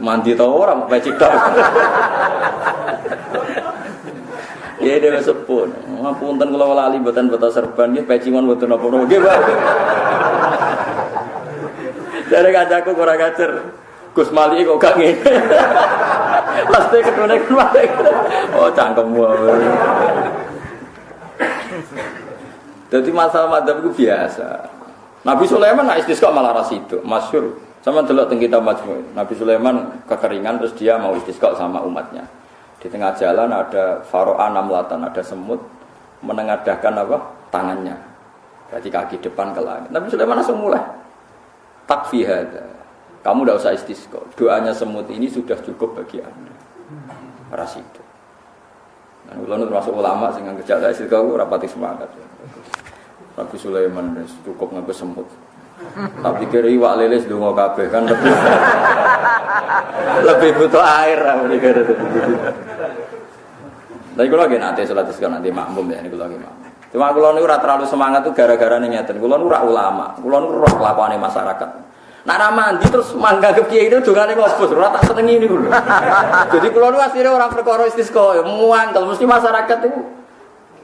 mandi tau orang peci tau. Ya dia sepun. Ngapunten kula lali mboten beto serban nggih peciman mboten napa-napa nggih, Pak. Dari kancaku kurang ajar. Gus Mali kok gak ngene. Pasti ketune kemarin. Oh cangkemmu. Jadi masalah madzhab itu biasa. Nabi Sulaiman nak istisqa malah ras itu, masyhur. Sama delok teng kitab Majmu'. Nabi Sulaiman kekeringan terus dia mau istisqa sama umatnya. Di tengah jalan ada faro'a namlatan, ada semut menengadahkan apa? Tangannya. Berarti kaki depan ke langit. Nabi Sulaiman langsung mulai. Takfi hada. Kamu tidak usah istisqa. Doanya semut ini sudah cukup bagi Anda. Ras itu. Nah, ulama termasuk ulama sing ngejak istisqa ku rapati semangat. Nabi Sulaiman cukup nganggo semut. Tapi kiri iwak lilis donga kabeh kan lebih butuh air mikir itu. Tapi kalau lagi nanti sholat istisqa nanti makmum ya ini kalau lagi makmum. Cuma kalau ini ora terlalu semangat tuh gara-gara nih ngeten. Kalau ora ulama, kalau roh kelakuane masyarakat. Nak mandi terus manggap kiai itu dongane ngopus, ora tak senengi niku lho. Jadi kalau nu asline ora perkara istisqa ya muangkel mesti masyarakat itu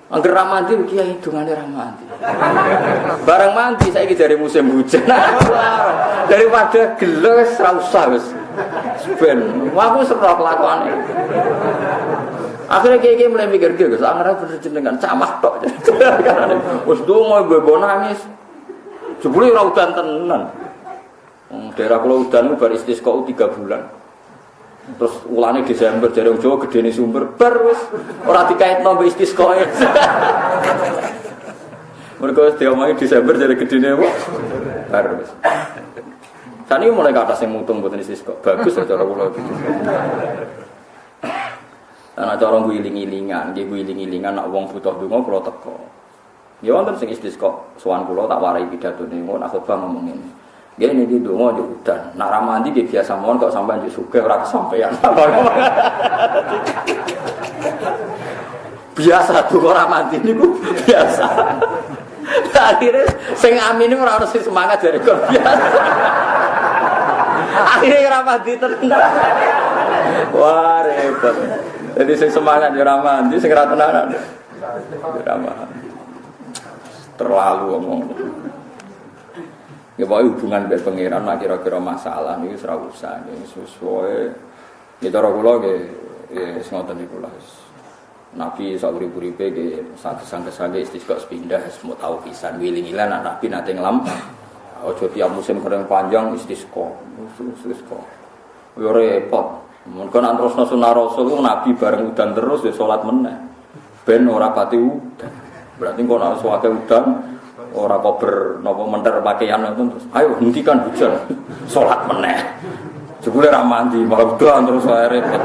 angger ra mandi kiai dongane ra mandi. Barang mandi saiki jare musim hujan. Daripada geles ra usah wis. Ben, aku serah kelakuane. Akhirnya kiai mulai mikir Gus, angger bener jenengan camah tok. Wis donga mbok nangis. Jebule ora udan tenan. Daerah kula udan bar istisqa 3 bulan. Terus ulane Desember jare wong Jawa gedene sumber bar wis ora dikaitno mbek istisqa. Mergo wis diomongi Desember jare gedene apa? Bar wis. Saniki mulai ke atas sing mutung mboten istisqa. Bagus cara kula gitu. Ana cara ngiling-ilingan, nggih ngiling-ilingan nek wong butuh donga kula teko. Ya wonten sing istisqa sowan kula tak warai pidatone ngono nak khotbah ngomong ngene. Nggih niki donga yo udan. Nak ra mandi nggih biasa mawon kok sampean yo sugih ora kesampean. Biasa donga ora mandi niku biasa. Akhirnya sing amin ora ono sing semangat jare kok biasa. Akhirnya ora mandi tenan. Wah repot. Jadi sing semangat yo ora mandi, sing ora tenanan. Ora mandi. Terlalu ngomong. Ya pokoknya hubungan dengan pengiran lah kira-kira masalah ini ora usah. Sesuai. Ya cara kula nggih ngoten niku lah. Nabi sauri-uripe nggih sagesang-gesange istisqa sepindah semua tahu pisan wiling-wilan Nabi nate nglam. Aja tiap musim kering panjang istisqa. Yo repot. Mungkin antrosna sunah Rasul Nabi bareng udan terus ya salat meneh. Ben ora pati udan. Berarti kok nek suwake udan ora kober napa menter pakaian terus. Ayo hentikan hujan. Salat meneh. Jebule ra mandi, malah terus wae repot.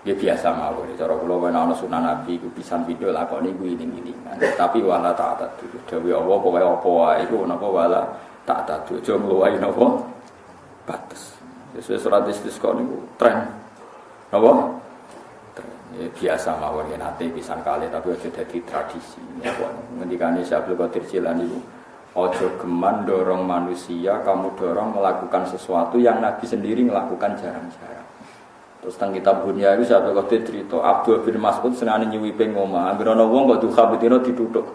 Ya biasa mawon, cara kula ana sunah Nabi iku pisan video lakoni kuwi iling-ilingan. Tapi wala ta'at dulu. Dewe Allah pokoke apa wae iku napa wala ta'at dulu. Aja ngluwahi napa batas. Sesuai surat istisqa niku tren. Napa? Ya biasa mawon yen ate pisan kali tapi aja dadi tradisi. Napa ngendikane Syekh Abdul Qadir Jilani niku ojo geman dorong manusia, kamu dorong melakukan sesuatu yang Nabi sendiri melakukan jarang-jarang. Terus tentang kitab Bunya itu saya berkata cerita Abdul bin Mas'ud senani nyuwi ping omah, anggere ana wong kok duha bedino dituthuk.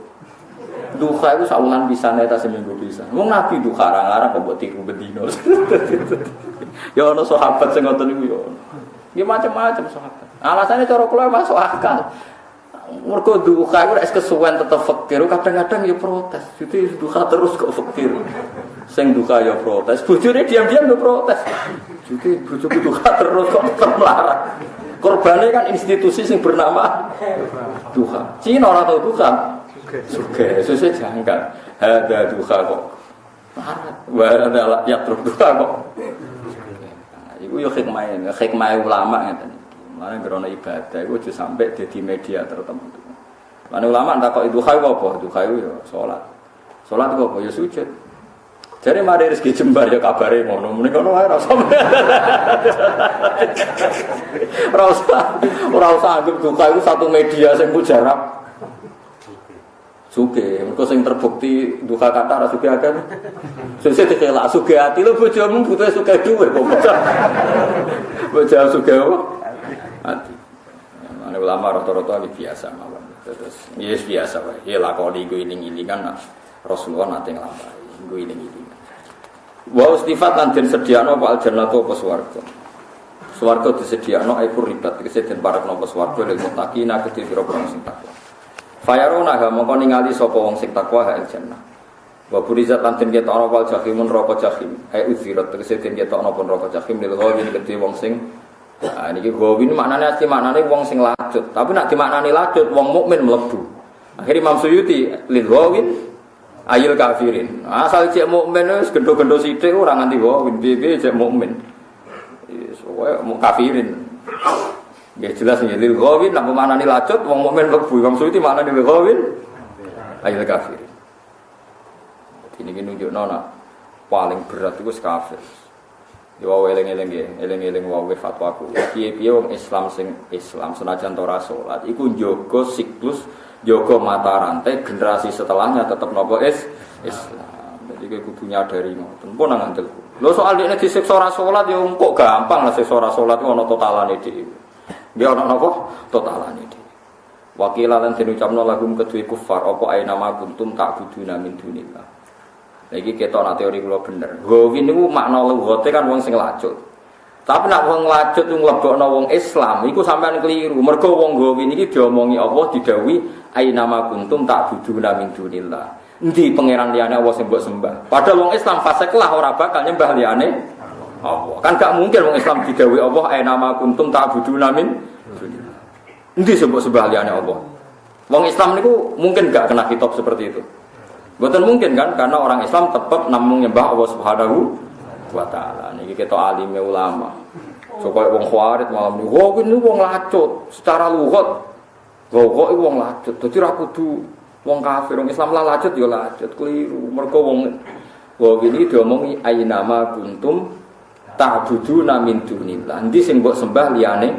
Duha itu saulan pisan ta seminggu pisan. Wong Nabi duha arang-arang kok mbok tiru bedino. Ya ana sahabat sing ngoten niku ya. Ya macam-macam sahabat. Alasannya cara kula masuk akal. Mergo duha iku nek kesuwen tetep fakir, kadang-kadang ya protes. Jadi duha terus kok fakir. Sing duha ya protes, bojone diam-diam yo protes. Jadi bojoku duha terus kok tetep larang. Korbane kan institusi sing bernama duha. Cina ora tau duha. Sugih, sesuk janggal. Ada duha kok. Larat. Wa ada ya terus duha kok. Iku yo hikmah ulama ngeten. Mane grono ibadah iku aja sampai dadi media tertentu. Mane ulama takok duha apa? Duha iku yo salat. Salat iku apa? Ya sujud. Jadi mari rezeki jembar ya kabare ngono. Muni kono wae ora usah. Ora usah anggap duka itu satu media sing mujarab. Sugih, mergo sing terbukti duka kata ora sugih akeh. Sesuk dikelak sugih ati lho bojomu butuh sugih dhuwit kok. Bojomu sugih ati. Mane ulama rata-rata iki biasa mawon. Terus yes biasa wae. Ya lakoni iku iling-ilingan Rasulullah nate nglampahi. Iku iling-ilingan. Wa ustifat lan den sediakno apa aljannatu apa swarga. Swarga disediakno aikur ribat tegese den parekno apa swarga lil muttaqina kedhe pira-pira sing takwa. Fayaruna ha mongko ningali sapa wong sing takwa ha aljannah. Wa burizat lan den ketokno wal jahimun neraka jahim. Ai uzirat tegese den ketokno pun neraka jahim lil ghawin kedhe wong sing niki ghawin maknane asli maknane wong sing lacut. Tapi nek dimaknani lacut wong mukmin mlebu. Akhire Imam Suyuti lil ghawin ayil kafirin. Asal cek mukmin wis gendho-gendho sithik ora nganti wawin piye cek mukmin. Wis wae kafirin. Nggih jelas nggih lil ghawin lan manani lacut wong mukmin mlebu. Wong suci manani lil ghawin ayil kafirin. Dene iki nunjukno nak paling berat iku kafir. Ya wae eling-eling nggih, eling-eling wae fatwaku. Piye-piye wong Islam sing Islam senajan ora salat iku njaga siklus Joko mata rantai generasi setelahnya tetap nopo Islam. Jadi kayak kudu nyadari ngoten. Pun nang ngandel. Lho soal dekne disiksa ora salat ya kok gampang lah siksa ora salat ku ana totalane dhewe. Nggih ana napa? Totalane dhewe. Wakilan den ucapno lagum kedue kufar apa ae nama kuntum tak buduna min dunillah. Lah iki ketok nak teori kula bener. Gowin niku makna lughate kan wong sing lacut. Tapi nak wong lacut nglebokno wong Islam iku sampean keliru. Mergo wong gowin iki diomongi Allah didhawuhi ainama kuntum ta'buduna min dunillah. Endi pangeran liyane Allah sing mbok sembah? Padahal wong Islam fasik lah ora bakal nyembah liyane Allah. Kan gak mungkin wong Islam didhawuhi Allah ainama kuntum ta'buduna min dunillah. Endi sing mbok sembah liyane Allah? Wong Islam niku mungkin gak kena kitab seperti itu. Mboten mungkin kan karena orang Islam tetap namung nyembah Allah Subhanahu wa ta'ala. Niki ketok alime ulama. Supaya wong khawarit malam niku, "Wah, ini wong lacut secara lughat." Kok iku wong lacut. Dadi ra kudu wong kafir, wong Islam lah lacut ya lacut, keliru. Mergo wong ini diomongi ainama kuntum ta'buduna min dunillah. Endi sing mbok sembah liyane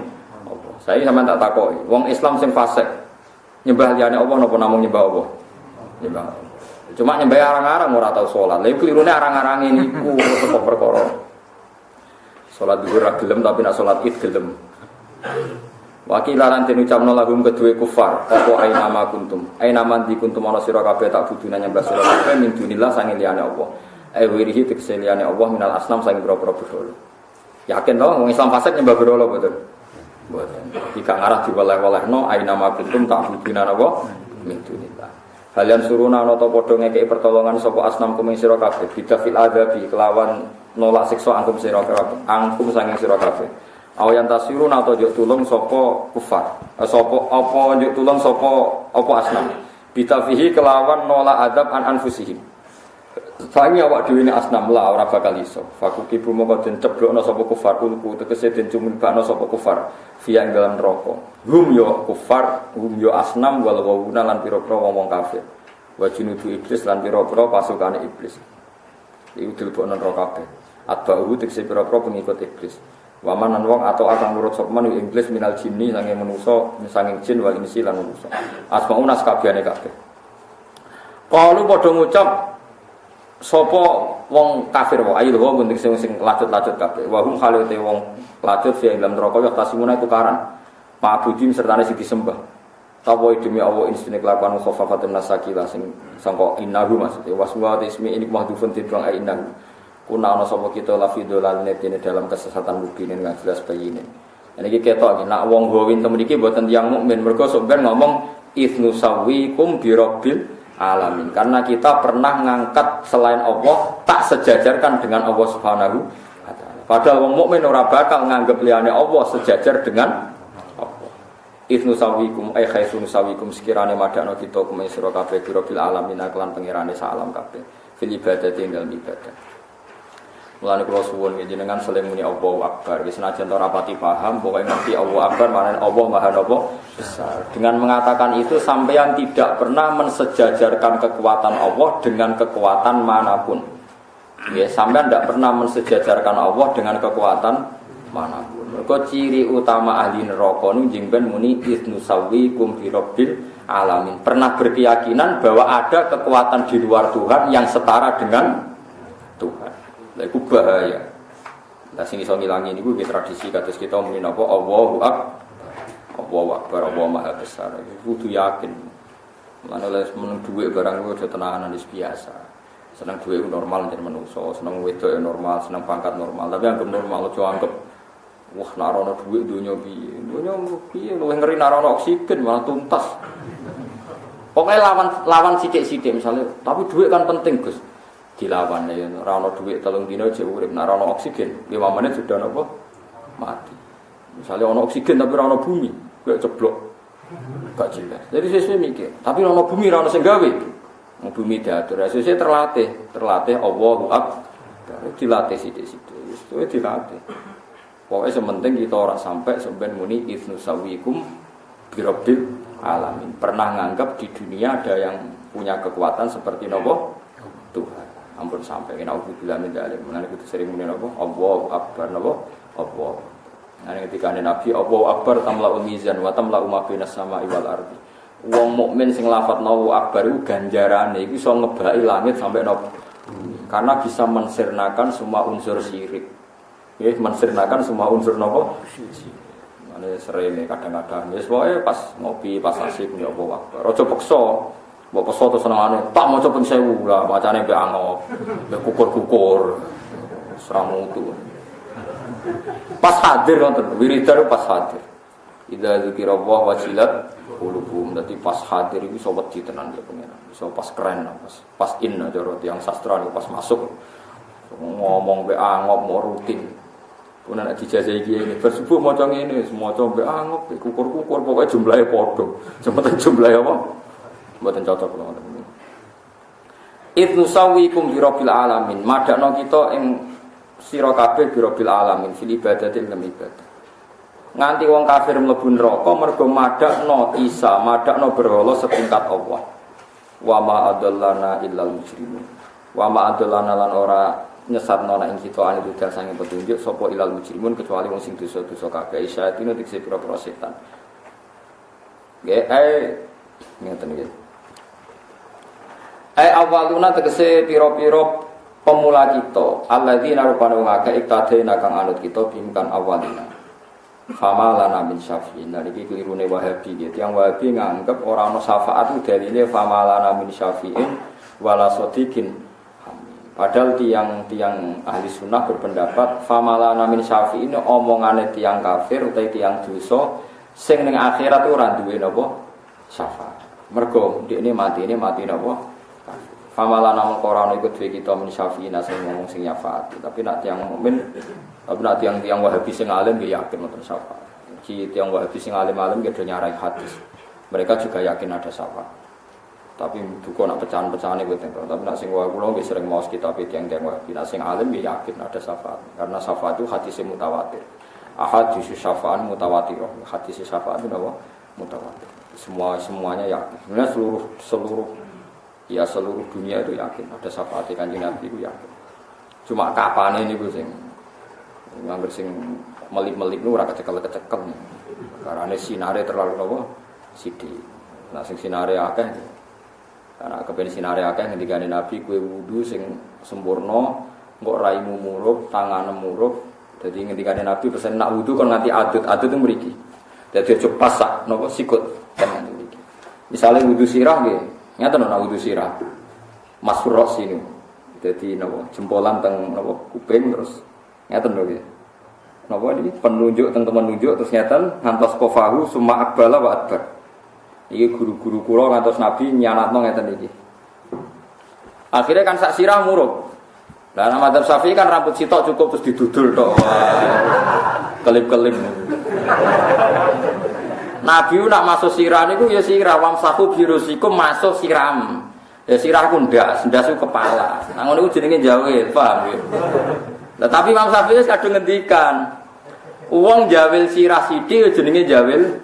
apa? Saya sampean tak takoki, wong Islam sing fasik nyembah liyane apa napa namung nyembah apa? Nyembah. Cuma nyembah arang-arang ora tau salat. Lha klirune arang-arang niku kok perkara. Salat dhuwur ra gelem tapi nek salat Id gelem. Wakilan den ucapno lagum kedue kufar apa ainama kuntum. Ainama di kuntum ana sira kabeh tak buduna nyembah sira kabeh min dunillah sange liyane Allah. Wirihi tekse liyane Allah minal asnam sange boro-boro berhala. Yakin to wong Islam fasik nyembah berhala betul. Mboten. Iki gak ngarah diweleh-welehno ainama kuntum tak buduna Allah min dunillah. Halian suruna ana ta padha ngekeki pertolongan sapa asnam kuming sira kabeh bidafil adabi kelawan nolak siksa angkum sira kabeh angkum sanging sira kabeh awayan tasiruna ta njuk tulung sapa kufar sapa apa njuk tulung sapa apa asnam bitafihi kelawan nolak adab an anfusihim Soalnya awak dhewe ini asnam la ora bakal iso. Fakuki bumo kok den ceblokno sapa kufar ulku tegese den cumbakno sapa kufar via ing dalam neraka. Hum yo kufar, hum yo asnam wal wawuna lan pira-pira wong kafir. Wa junudu iblis lan pira-pira pasukane iblis. Iku dilebokno neraka kabeh. Atba'u tegese pira-pira pengikut iblis. Wa manan wong atau akan nurut sapa man iblis minal jinni sange manusa, sange jin wal insi lan manusa. Asmaun kabehane kabeh. Kalu padha ngucap sapa wong kafir wae ayo lho bentuk sing lacut-lacut kabeh wa hum khalate wong lacut sing dalam neraka ya tasimuna tukaran ma'budin sertane sing disembah sapa demi Allah insine kelakuan khafafatun nasakila sing sangka innahu maksudnya waswa ismi ini mahdhufun tidang innahu kuna ana sapa kita la fi dolal netine dalam kesesatan mubinin enggak jelas bayine iki ketok iki nak wong gowin temen iki mboten tiyang mukmin mergo sok ben ngomong itsnu sawikum bi rabbil alamin karena kita pernah ngangkat selain Allah tak sejajarkan dengan Allah Subhanahu wa taala. Padahal wong mukmin ora bakal nganggep liyane Allah sejajar dengan Allah. Itsnu sawikum ay khaisun sawikum sekirane madakno kita kumen sira kabeh bil alamin kelan pangerane sak alam kabeh fil ibadati ing dalem ibadah. Mulane kula suwun njenengan saling muni Allahu Akbar. Wis senajan ora pati paham, pokoke ngerti Allahu Akbar maknane Allah Maha Besar. Dengan mengatakan itu sampeyan tidak pernah mensejajarkan kekuatan Allah dengan kekuatan manapun. Ya, sampeyan tidak pernah mensejajarkan Allah dengan kekuatan manapun. Mergo ciri utama ahli neraka nu jengben muni itsnu sawikum bi rabbil alamin. Pernah berkeyakinan bahwa ada kekuatan di luar Tuhan yang setara dengan Tuhan. Lha iku bahaya. Lah sing iso ngilangi niku nggih tradisi kados kita muni napa Allahu Akbar. Allahu Akbar, Allah Maha Besar. Kudu yakin. Lan oleh meneng dhuwit barang kuwi aja tenanan wis biasa. Seneng dhuwit normal jan manungsa, seneng wedok ya normal, seneng pangkat normal. Tapi anggap normal aja anggap wah nek ana dhuwit donya piye. Donya piye luwih ngeri nek ana oksigen malah tuntas. Pokoknya lawan sithik-sithik misalnya, tapi dhuwit kan penting, Gus. Dilawan ya ora ana dhuwit 3 dina aja urip nek ora ana oksigen 5 menit sudah napa mati misalnya ana oksigen tapi ora ana bumi kok ceblok gak jelas jadi sesuai mikir tapi ora ana bumi ora ana sing gawe bumi diatur sesuai terlatih Allahu Akbar dilatih sithik-sithik wis dilatih pokoke sementing kita ora sampai sampean muni itsnu sawikum bi rabbil alamin pernah nganggap di dunia ada yang punya kekuatan seperti napa Tuhan ampun sampai kena ubilah min dalim menane kudu sering muni napa Allahu Akbar napa Allah nane ketika Nabi Allahu Akbar tamla'ul mizan wa tamla'u ma bainas sama'i wal ardi wong mukmin sing lafadz Allahu Akbar iku ganjarane iku iso ngebaki langit sampai napa karena bisa mensirnakan semua unsur syirik nggih mensirnakan semua unsur napa mane serene kadang-kadang wis wae pas ngopi pas asik ya Allahu Akbar aja peksa mbok peso to senengane tak maca ping 1000 lah macane mbek angop mbek kukur-kukur seramu itu pas hadir wonten wiridar pas hadir idza dzikirallah wajilat qulubuhum dadi pas hadir iku iso wedi tenan ya pengen iso pas keren pas inna cara tiyang sastra niku pas masuk ngomong mbek angop mau rutin pun nek dijajahi iki ngene bersubuh maca ngene maca mbek angop kukur-kukur pokoke jumlahe padha jembatan jumlahe apa mboten cocok kula ngoten. Itsnu sawikum bi rabbil alamin. Madakno kita ing sira kabeh bi rabbil alamin fil ibadati ing ibadah. Nganti wong kafir mlebu neraka mergo madakno Isa, madakno berhala setingkat Allah. Wa ma adallana illal mujrimun. Wa ma adallana lan ora nyesatno nek kita ane dudal sange petunjuk sapa ilal mujrimun kecuali wong sing dosa-dosa kabeh. Syaitan dikse pira-pira setan. Nggih, ngeten iki. Awaluna tegese pira-pira pemula kita alladzina rupane wong akeh iktadena kang anut kita bimkan awalina famalana min syafi'in niki klirune Wahabi gitu yang Wahabi nganggep ora ana syafaat dalile famalana min syafi'in wala sadiqin padahal tiang ahli sunnah berpendapat famalana min syafi'in omongane tiang kafir utawa tiang dosa sing ning akhirat ora duwe napa syafaat mergo ndekne matine mati napa Famala namung Quran iku dhewe kita min syafi'ina sing ngomong sing syafaat. Tapi nek tiyang mukmin, tapi nek tiyang Wahabi sing alim ya yakin wonten syafaat. Ki tiyang Wahabi sing alim-alim ya do nyarai hadis. Mereka juga yakin ada syafaat. Tapi duka nak pecahan-pecahane kuwi tentang. Tapi nak sing wae kula nggih sering maos kitab tiang-tiang wae. Nak sing alim ya yakin ada syafaat. Karena syafaat itu hadis mutawatir. Ahadits syafaat mutawatir. Hadis syafaat itu apa? Mutawatir. Semuanya yakin. Sebenarnya seluruh dunia itu yakin ada syafaat Kanjeng Nabi itu yakin. Cuma kapane niku sing nganggur sing melip-melip niku ora kecekel-kecekel. Karena sinare terlalu apa? Sithik. Nah sing sinare akeh. Karena kepen sinare akeh ngendikane Nabi kowe wudu sing sempurna, engko raimu murup, tanganmu murup. Dadi ngendikane Nabi pesen nak wudu kon nganti adut itu mriki. Dadi aja pasak napa sikut tenan mriki. Misale wudu sirah nggih, ngaten nak wudu sirah. Masfur ra'si niku. Dadi napa jempolan teng napa kuping terus ngaten lho nggih. Napa iki penunjuk teng temen nunjuk terus ngaten ngantos kofahu summa akbala wa adbar. Iki guru-guru kula ngantos Nabi nyanatno ngeten iki. Akhirnya kan sak sirah murup. Lah nang madzhab Syafi'i kan rambut sitok cukup terus didudul tok. Kelip-kelip. Nabi nak masuk sirah niku ya sirah wamsahu birusikum masuk siram. Ya sirah ku ndak, ndas kepala. Nang ngono iku jenenge jawil, paham ya. Lah tapi Imam Syafi'i kadung ngendikan wong jawil sirah sithik jenenge jawil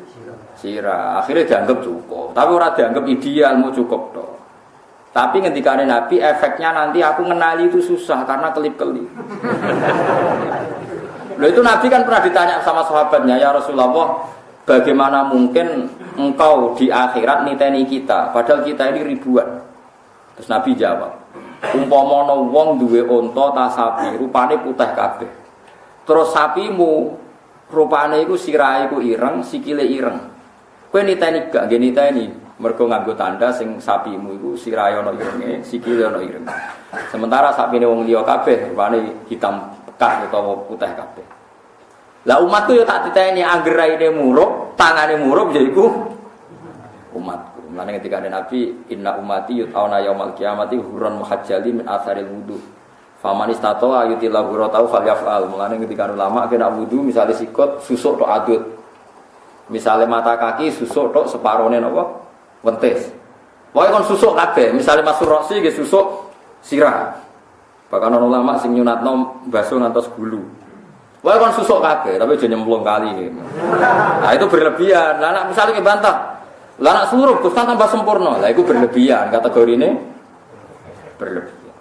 sirah, akhirnya dianggap cukup. Tapi ora dianggap ideal, mau cukup toh. Tapi ngendikane Nabi efeknya nanti aku ngenali itu susah karena kelip-kelip. Loh itu Nabi kan pernah ditanya sama sahabatnya, ya Rasulullah, bagaimana mungkin engkau di akhirat niteni kita, padahal kita ini ribuan. Terus Nabi jawab, umpama wong duwe unta ta sapi, rupane putih kabeh. Terus sapimu rupane iku sirahe iku ireng, sikile ireng. Kowe niteni gak nggih niteni mergo nganggo tanda sing sapimu iku sirahe ana irenge, sikile ana ireng. Sementara sapine wong liya kabeh rupane hitam pekat utawa putih kabeh. Lah umatku ya tak titeni angger raine murup, tangane murup ya iku umatku. Mulane ketika Nabi inna ummati yut'auna yaumal qiyamati hurran muhajjalin min atharil wudu. Faman istata'a yutila ghuratahu falyaf'al. Mulane ketika ulama kena wudu misale sikut susuk tok adut. Misale mata kaki susuk tok separone napa? Wentis. Pokoke kon susuk kabeh. Misale masuk roksi nggih susuk sirah. Bahkan ana ulama sing nyunatno baso ngantos gulu. Pokoke kon susuk kabeh, tapi aja nyemplung kali nggih. Nah itu berlebihan. Lah nek misale bantah, lah nek suruh Gus kan tambah sempurna. Lah iku berlebihan, kategorine berlebihan.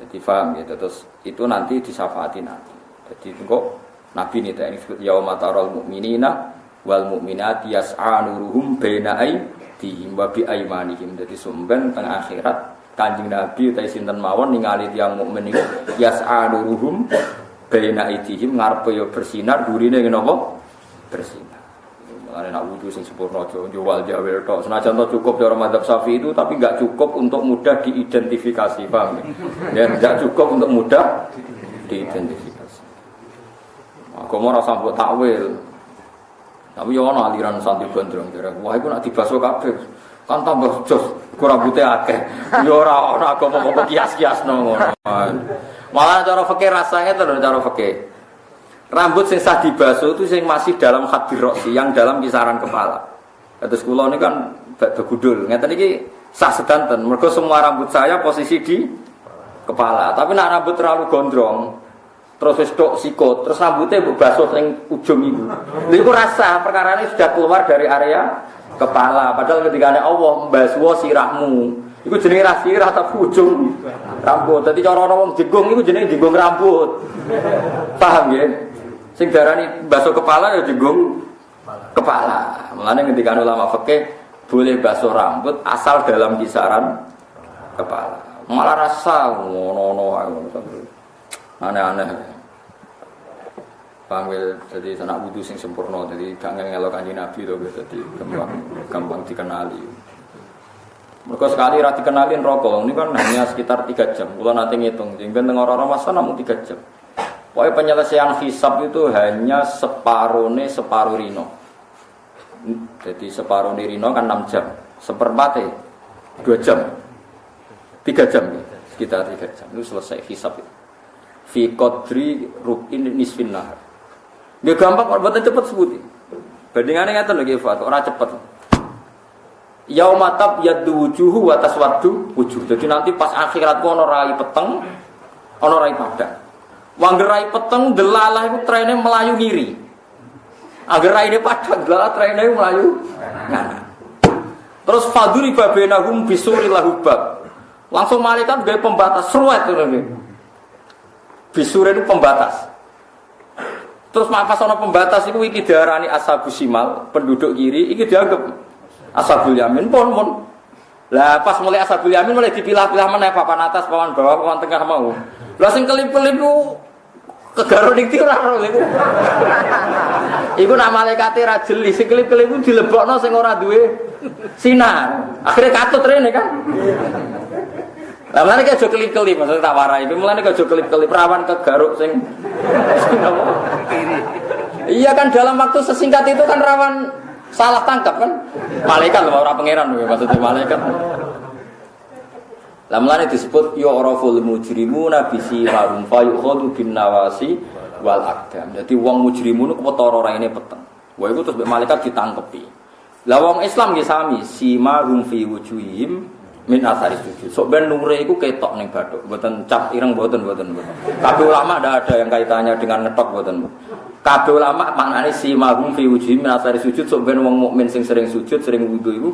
Jadi paham gitu. Terus itu nanti disyafaati nanti. Jadi kok Nabi ini tak disebut yauma taral mu'minina wal mu'minati yas'a nuruhum baina aydihim wa bi aymanihim. Dadi sumben teng akhirat Kanjeng Nabi utahe sinten mawon ningali tiyang mukmin niku yas'a nuruhum baina aydihim ngarepe yo bersinar durine napa bersinar. Mulane nak wudu sing sempurna aja jual jawel tok. Senajan to cukup cara madzhab Syafi'i itu tapi enggak cukup untuk mudah diidentifikasi, paham ya? Enggak cukup untuk mudah diidentifikasi. Agama ora sambut takwil. Tapi yo ana aliran santri gondrong jare. Wah iku nek dibaso kabeh kan tambah jos, rambute akeh. Yo ora ana agama kok kias-kiasno ngono. Malah cara fikih rasane to cara fikih. Rambut sing sah dibaso itu sing masih dalam hadir roksi, yang dalam kisaran kepala. Terus kula ini kan begudul. Ngeten iki sah sedanten. Mergo semua rambut saya posisi di kepala. Tapi nek rambut terlalu gondrong terus wis tok sikut, terus rambutnya mbok basuh ning ujung iku. Lha iku rasa perkara ini sudah keluar dari area kepala. Padahal ketika Allah mbasuh sirahmu, iku jenenge ra sirah ta ujung rambut. Dadi cara ana wong jenggung iku jenenge jenggung rambut. Paham ya? Sing darani basuh kepala ya jenggung kepala. Mulane ketika ulama fikih boleh basuh rambut asal dalam kisaran kepala. Malah rasa ngono-ngono aneh-aneh. Paham ya? Jadi sanak wudu sing sempurna, jadi gak ngelok Kanjeng Nabi to, jadi gampang dikenali. Mergo sekali ra dikenalin rokok, ini kan hanya sekitar 3 jam. Kula nanti ngitung, jeng ben teng ora masa namun 3 jam. Pokoknya penyelesaian hisab itu hanya separuh rino. Jadi separuh rino kan 6 jam, seperempatnya 2 jam, 3 jam, sekitar 3 jam itu selesai hisab itu. Fi qadri rub'in nisfin nahar. Nggih gampang kok mboten cepet sebuti. Bandingane ngaten lho nggih Fat, ora cepet. Yaumatab yaddu wujuhu wa taswaddu wujuh. Jadi nanti pas akhirat ku ana rai peteng, ana rai padang. Wong rai peteng delalah iku trene melayu ngiri. Angger raine padang delalah trene melayu nganan. Terus faduri babenahum bisuril lahubab. Langsung malaikat gawe pembatas seruat ngono. Bisur itu pembatas. Terus pas ana pembatas iku iki diarani ashabus simal, penduduk kiri iki dianggap ashabul yamin pun. Lah pas mulai ashabul yamin mulai dipilah-pilah meneh papan atas, papan bawah, papan tengah mau. Lah sing kelip-kelip ku kegaro ning ora iku. Iku nak malaikate ra jeli, sing kelip-kelip ku dilebokno sing ora duwe sinar. Akhire katut rene kan. Lah mulane aja kelip-kelip, maksud tak warai. Mulane aja kelip-kelip rawan kegaruk sing apa? Iya kan dalam waktu sesingkat itu kan rawan salah tangkap kan? Malaikat lho ora pangeran lho maksudnya malaikat. Lah mulane disebut yu'raful mujrimuna bisi marum fa yukhadu bin nawasi wal aqdam. Dadi wong mujrimun ku ketara raine peteng. Wah iku terus mbek malaikat ditangkepi. Lah wong Islam nggih sami, simarum fi wujuhihim min asari sujud. Sok ben nure iku ketok ning bathuk, mboten cap ireng mboten. Kabeh ulama ndak ada yang kaitannya dengan ngetok mboten. Kabeh ulama maknane simarum fi wujuhihim min asari sujud, sok ben wong mukmin sing sering sujud, sering wudu iku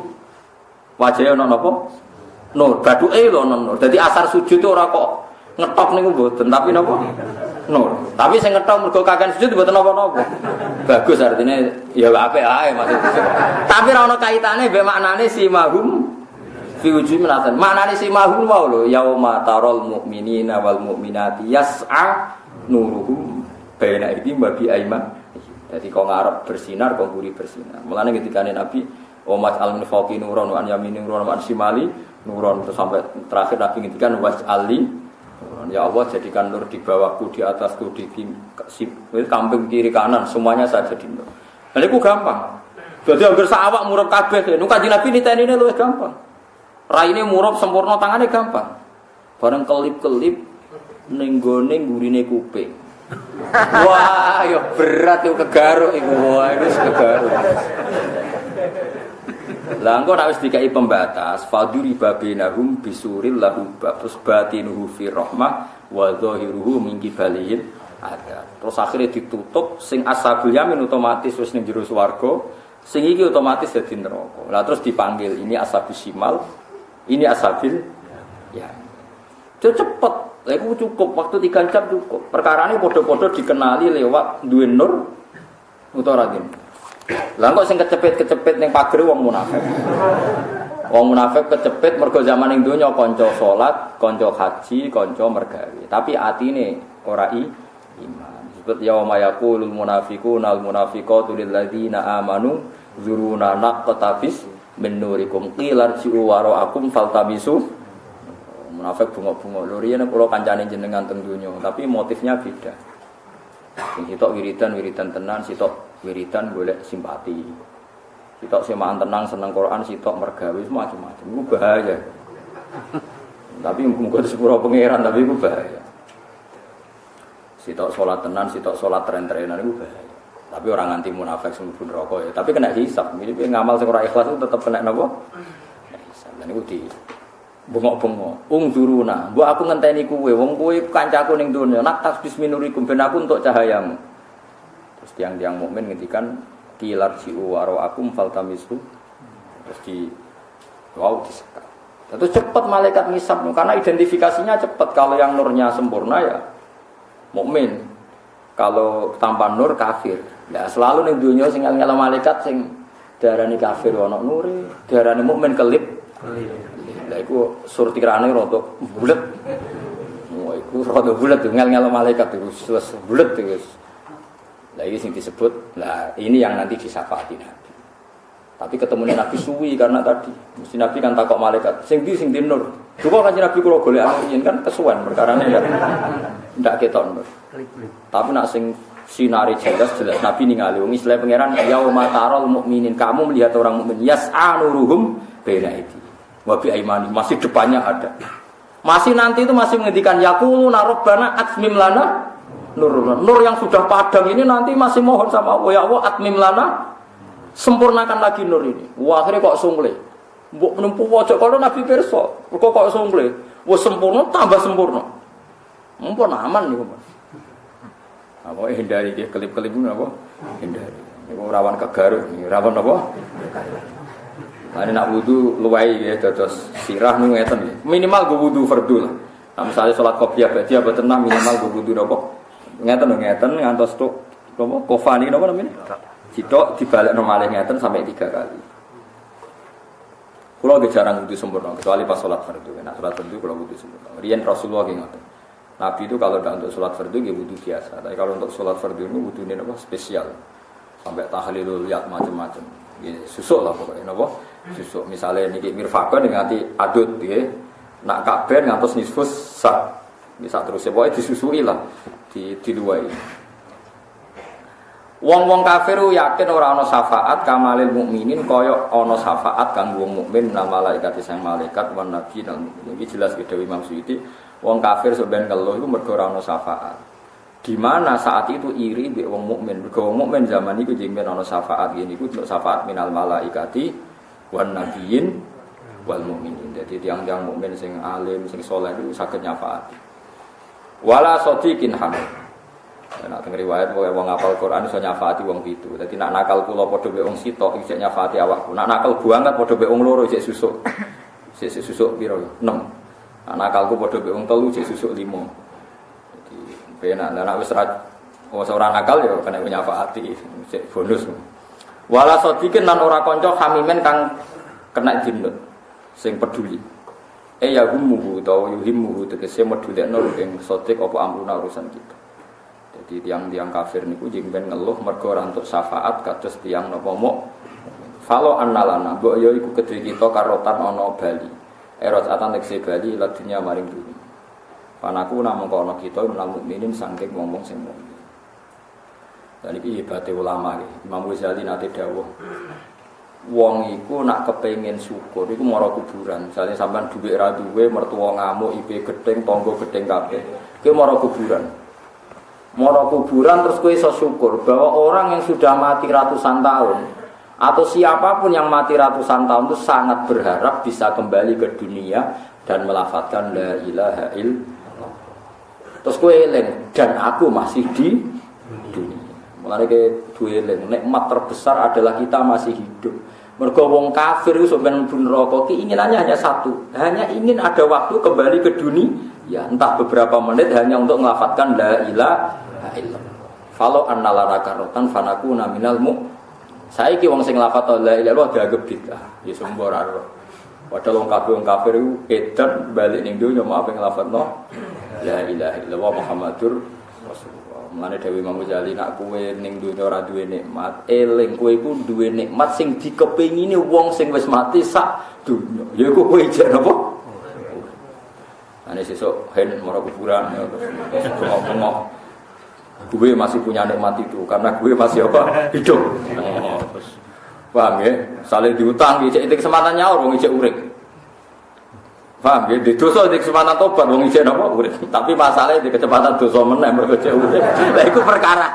wajahe ana napa? Nur, bathuke lho ana nur. Dadi asar sujud itu ora kok ngetok niku mboten, tapi napa? Nur. Tapi sing ngetok mergo kakean sujud mboten napa-napa. Bagus artinya ya apik ae maksudnya. Tapi ora ana kaitane mbek maknane simahum fi wujuhim natan. Maknane simahum wae lho yauma taral mu'minina wal mu'minati yas'a nuruhum baina aydihim wa bi aiman. Dadi kok ngarep bersinar, kok mburi bersinar. Mulane ketikane Nabi Omat al-Munfaqi nuron wa an yamini nuron wa an shimali nuron sampai terakhir Nabi ngendikan was'ali ya Allah jadikan nur di bawahku, di atasku, di kamping kiri kanan semuanya saya jadi nur. Dan itu gampang. Jadi hampir sawak murub kabeh. Nu Kanjeng Nabi nitenine luwih gampang. Raine murub sempurna tangane gampang. Bareng kelip-kelip ning gone gurine kuping. Wah, ya berat itu kegaruk iku. Wah, itu kegaruk. Lah engko nek wis dikai pembatas faduri babinahum bisuril lahu terus batinuhu fi rahmah wa zahiruhu min qibalihil ada. Terus akhirnya ditutup sing ashabul yamin otomatis wis ning jero swarga, sing iki otomatis dadi neraka. Lah terus dipanggil ini ashabus simal, ini ashabil ya. Itu cepet. Lah iku cukup waktu 3 jam cukup. Perkarane padha-padha dikenali lewat duwe nur utawa ra. Lah kok sing kecepit-kecepit ning pager wong munafik. Wong munafik kecepit mergo zaman ning donya kanca salat, kanca haji, kanca mergawe. Tapi atine ora iman. Disebut yauma yaqulul munafiquna wal munafiqatu lil ladzina amanu zuruna naqtabis min nurikum qila ji'u wara'akum faltamisu. Munafik bunga-bunga. Lho riyen kula kancane jenengan teng donya, tapi motifnya beda. Sing sitok wiridan tenan, sitok wiridan golek simpati. Sitok semaan tenang seneng Quran, sitok mergawe macam-macam. Iku bahaya. Tapi muga sepuro pangeran tapi iku bahaya. Sitok salat tenan, sitok salat tren-trenan iku bahaya. Tapi orang anti munafik sing mlebu neraka ya. Tapi kena hisab. Iki ngamal sing ora ikhlas itu tetep kena napa? Hisab. Lan iku di bengok-bengok, ungduruna. Mbok aku ngenteni kowe, wong kowe kancaku ning donya, nak tasbis minurikum ben aku untuk cahayamu. Terus tiang-tiang mukmin ngendikan kilar ji'u wara'akum faltamisu. Terus disekat. Terus cepat malaikat ngisap karena identifikasinya cepat. Kalau yang nurnya sempurna ya mukmin. Kalau tanpa nur kafir. Ya selalu ning donya sing ngel-ngel malaikat sing darani kafir ana nure, darani mukmin kelip. Lah iku surtirane rada bulet. Wah iku rada bulet ngel-ngel malaikat iku wis bulet wis. Lah iki sing disebut, lah ini yang nanti disyafaati Nabi. Tapi ketemunya Nabi suwi karena tadi mesti Nabi kan takok malaikat, sing di nur. Coba Kanjeng Nabi kula golek amin kan kesuwen perkarane ya. Ndak ketok nur. Tapi nak sing sinari jelas Nabi ningali wong Islam pangeran yauma taral mukminin, kamu melihat orang mukmin yas'anuruhum baina aidi. Wabi aimani masih depannya ada. Masih nanti itu masih menghentikan yaquluna rabbana atmim lana nur. Nur yang sudah padam ini nanti masih mohon sama Allah, ya Allah atmim lana, sempurnakan lagi nur ini. Wah, akhirnya kok sungguh. Mbok menempuh pojok kono Nabi pirsa. Kok sungkleh. Wis sempurna tambah sempurna. Mumpun aman niku, Mas. Apa hindari iki kelip-kelip napa? Hindari. Niku rawan kegaruk, rawan apa? Ane nak wudu luwai ya dados sirah niku ngeten nggih. Minimal go wudu fardhu lah. Nah, misalnya salat qobliyah ba'diyah boten nah minimal go wudu napa? Ngeten ngantos tok napa? Kofa niki napa namanya? Sitok dibalekno malih ngeten sampai 3 kali. Kulo ge jarang wudu sempurna kecuali pas salat fardhu. Nek salat fardhu kulo wudu sempurna. Riyen Rasulullah ge ngoten. Nabi itu kalau tidak untuk sholat fardu ya wudu biasa. Tapi kalau untuk sholat fardu ini wudunya apa spesial. Sampai tahlilul yat macam-macam. Ya, susuk lah pokoknya apa? Susuk. Misalnya niki mirfaqah dengan hati adut ya. Nak kabeh ngantos nisfus sak. Bisa terus pokoke disusui lah, diluwai. Wong-wong kafir yakin ora ana syafaat kamalil mukminin kaya ana syafaat kanggo wong mukmin nang malaikat sang malaikat wan nabi nang mukmin. Iki jelas Dewi Imam Suyuti. Wong kafir sebenarnya ngeluh itu mergo ora ana syafaat. Di mana saat itu iri mbek wong mukmin. Mergo wong mukmin zaman iku jenenge ana syafaat ngene iku untuk syafaat minal malaikati wan nabiyyin wal mukminin. Dadi tiyang-tiyang mukmin sing alim, sing saleh iku saged nyafaati. Wala sadiqin hamid. Nek teng riwayat wong ngapal Quran iso nyafaati wong pitu. Dadi nek nakal kula padha mbek wong sitok isih nyafaati awakku. Nek nakal banget padha mbek wong loro isih susuk. Isih susuk piro? 6. Nakalku padha mbek wong 3 sik susuk 5. Jadi penak nek wis ora nakal ya kena nyafaati sik bonus. Wala sadiqin lan ora kanca hamimen kang kena dinut sing peduli. Ya humuhu utawa yuhimuhu tegese medulekno ing sadiq apa amruna urusan kita. Jadi tiang-tiang kafir niku jeng ben ngeluh mergo ora entuk syafaat kados tiang napa muk. Falo annalana mbok ya iku kedhe kita karotan ana bali. Eros atan tekse bali ladunya maring dunya. Panaku namung kono kita menal mukminin saking ngomong sing mukmin. Dan iki hebate ulama iki. Imam Ghazali nate dawuh. Wong iku nak kepengin syukur iku mara kuburan. Misale sampean dhuwit ra duwe, mertua ngamuk, IP gedeng, tangga gedeng kabeh. Kowe mara kuburan. Mara kuburan terus kowe iso syukur bahwa orang yang sudah mati ratusan tahun atau siapapun yang mati ratusan tahun itu sangat berharap bisa kembali ke dunia dan melafadzkan la ilaha illallah. Terus kowe eling dan aku masih di dunia. Mulane ke duwe eling nikmat terbesar adalah kita masih hidup. Mergo wong kafir iku sampeyan mlebu neraka keinginannya hanya satu, hanya ingin ada waktu kembali ke dunia, ya entah beberapa menit hanya untuk melafadzkan la ilaha illallah. Falau annalana karotan fanakuna minal mu'min. Saiki wong sing lafadz la ilaha illallah dianggap bid'ah. Ya sumber ora. Padahal wong kafir iku edan bali ning donya maaf nglafadzno la ilaha illallah Muhammadur Rasulullah. Mulane Dewi Imam Ghazali nak kowe ning donya ora duwe nikmat, eling kowe iku duwe nikmat sing dikepengini wong sing wis mati sak donya. Ya iku kowe jek napa? Ane sesuk hen mara kuburan ya terus ngomong gue masih punya nikmat itu karena gue masih apa hidup. Terus paham ya? Saling diutang, ijek kesempatan nyaur, wong ijek urip. Paham ya? Di dosa di kesempatan tobat, wong ijek apa urip. Tapi masalahnya di kecepatan dosa meneh mergo ijek urip. Lah iku perkara.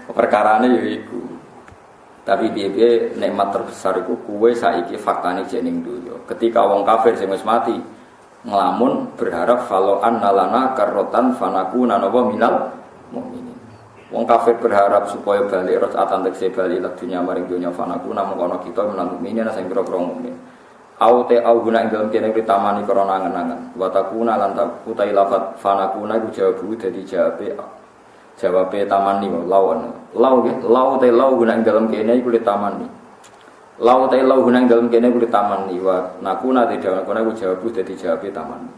Perkarane ya iku. Tapi piye-piye nikmat terbesar iku kowe saiki faktane ijek ning donya. Ketika wong kafir sing wis mati ngelamun berharap falau annalana karotan fanakuna nawa minal mukminin. Wong kafir berharap supaya bali rakaatan tekse bali lan dunya maring dunya fanakuna mengkono kita minal mukminin sing pira-pira mukmin. Au guna ing dalem kene ditamani krana angen-angen. Wa takuna lan utai lafat fanakuna iku jawabu dadi jawabe tamani lawan. Lau guna ing dalem kene iku ditamani. Lau gunang dalam kene kuwi taman liwat nakuna tidak kono ku jawab dadi jawabe taman.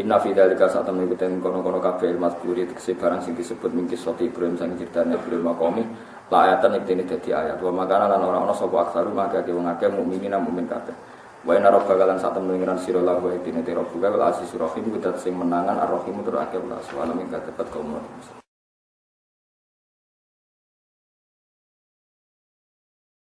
Inna fi dzalika satamne kuten kono-kono kabeh mazkuri tekse barang sing disebut mingkis soti Ibrahim sang critane Ibrahim makomi la ayatan iki dadi ayat wa makana lan ora ana sapa aksaru maka wong akeh mukminin mukmin kabeh. Wa inna rabbaka lan satamne ngiran sira la wa dine te rabbuka wal asisur rahim kudat sing menangan ar-rahim tur akeh wala alamin katepat kaum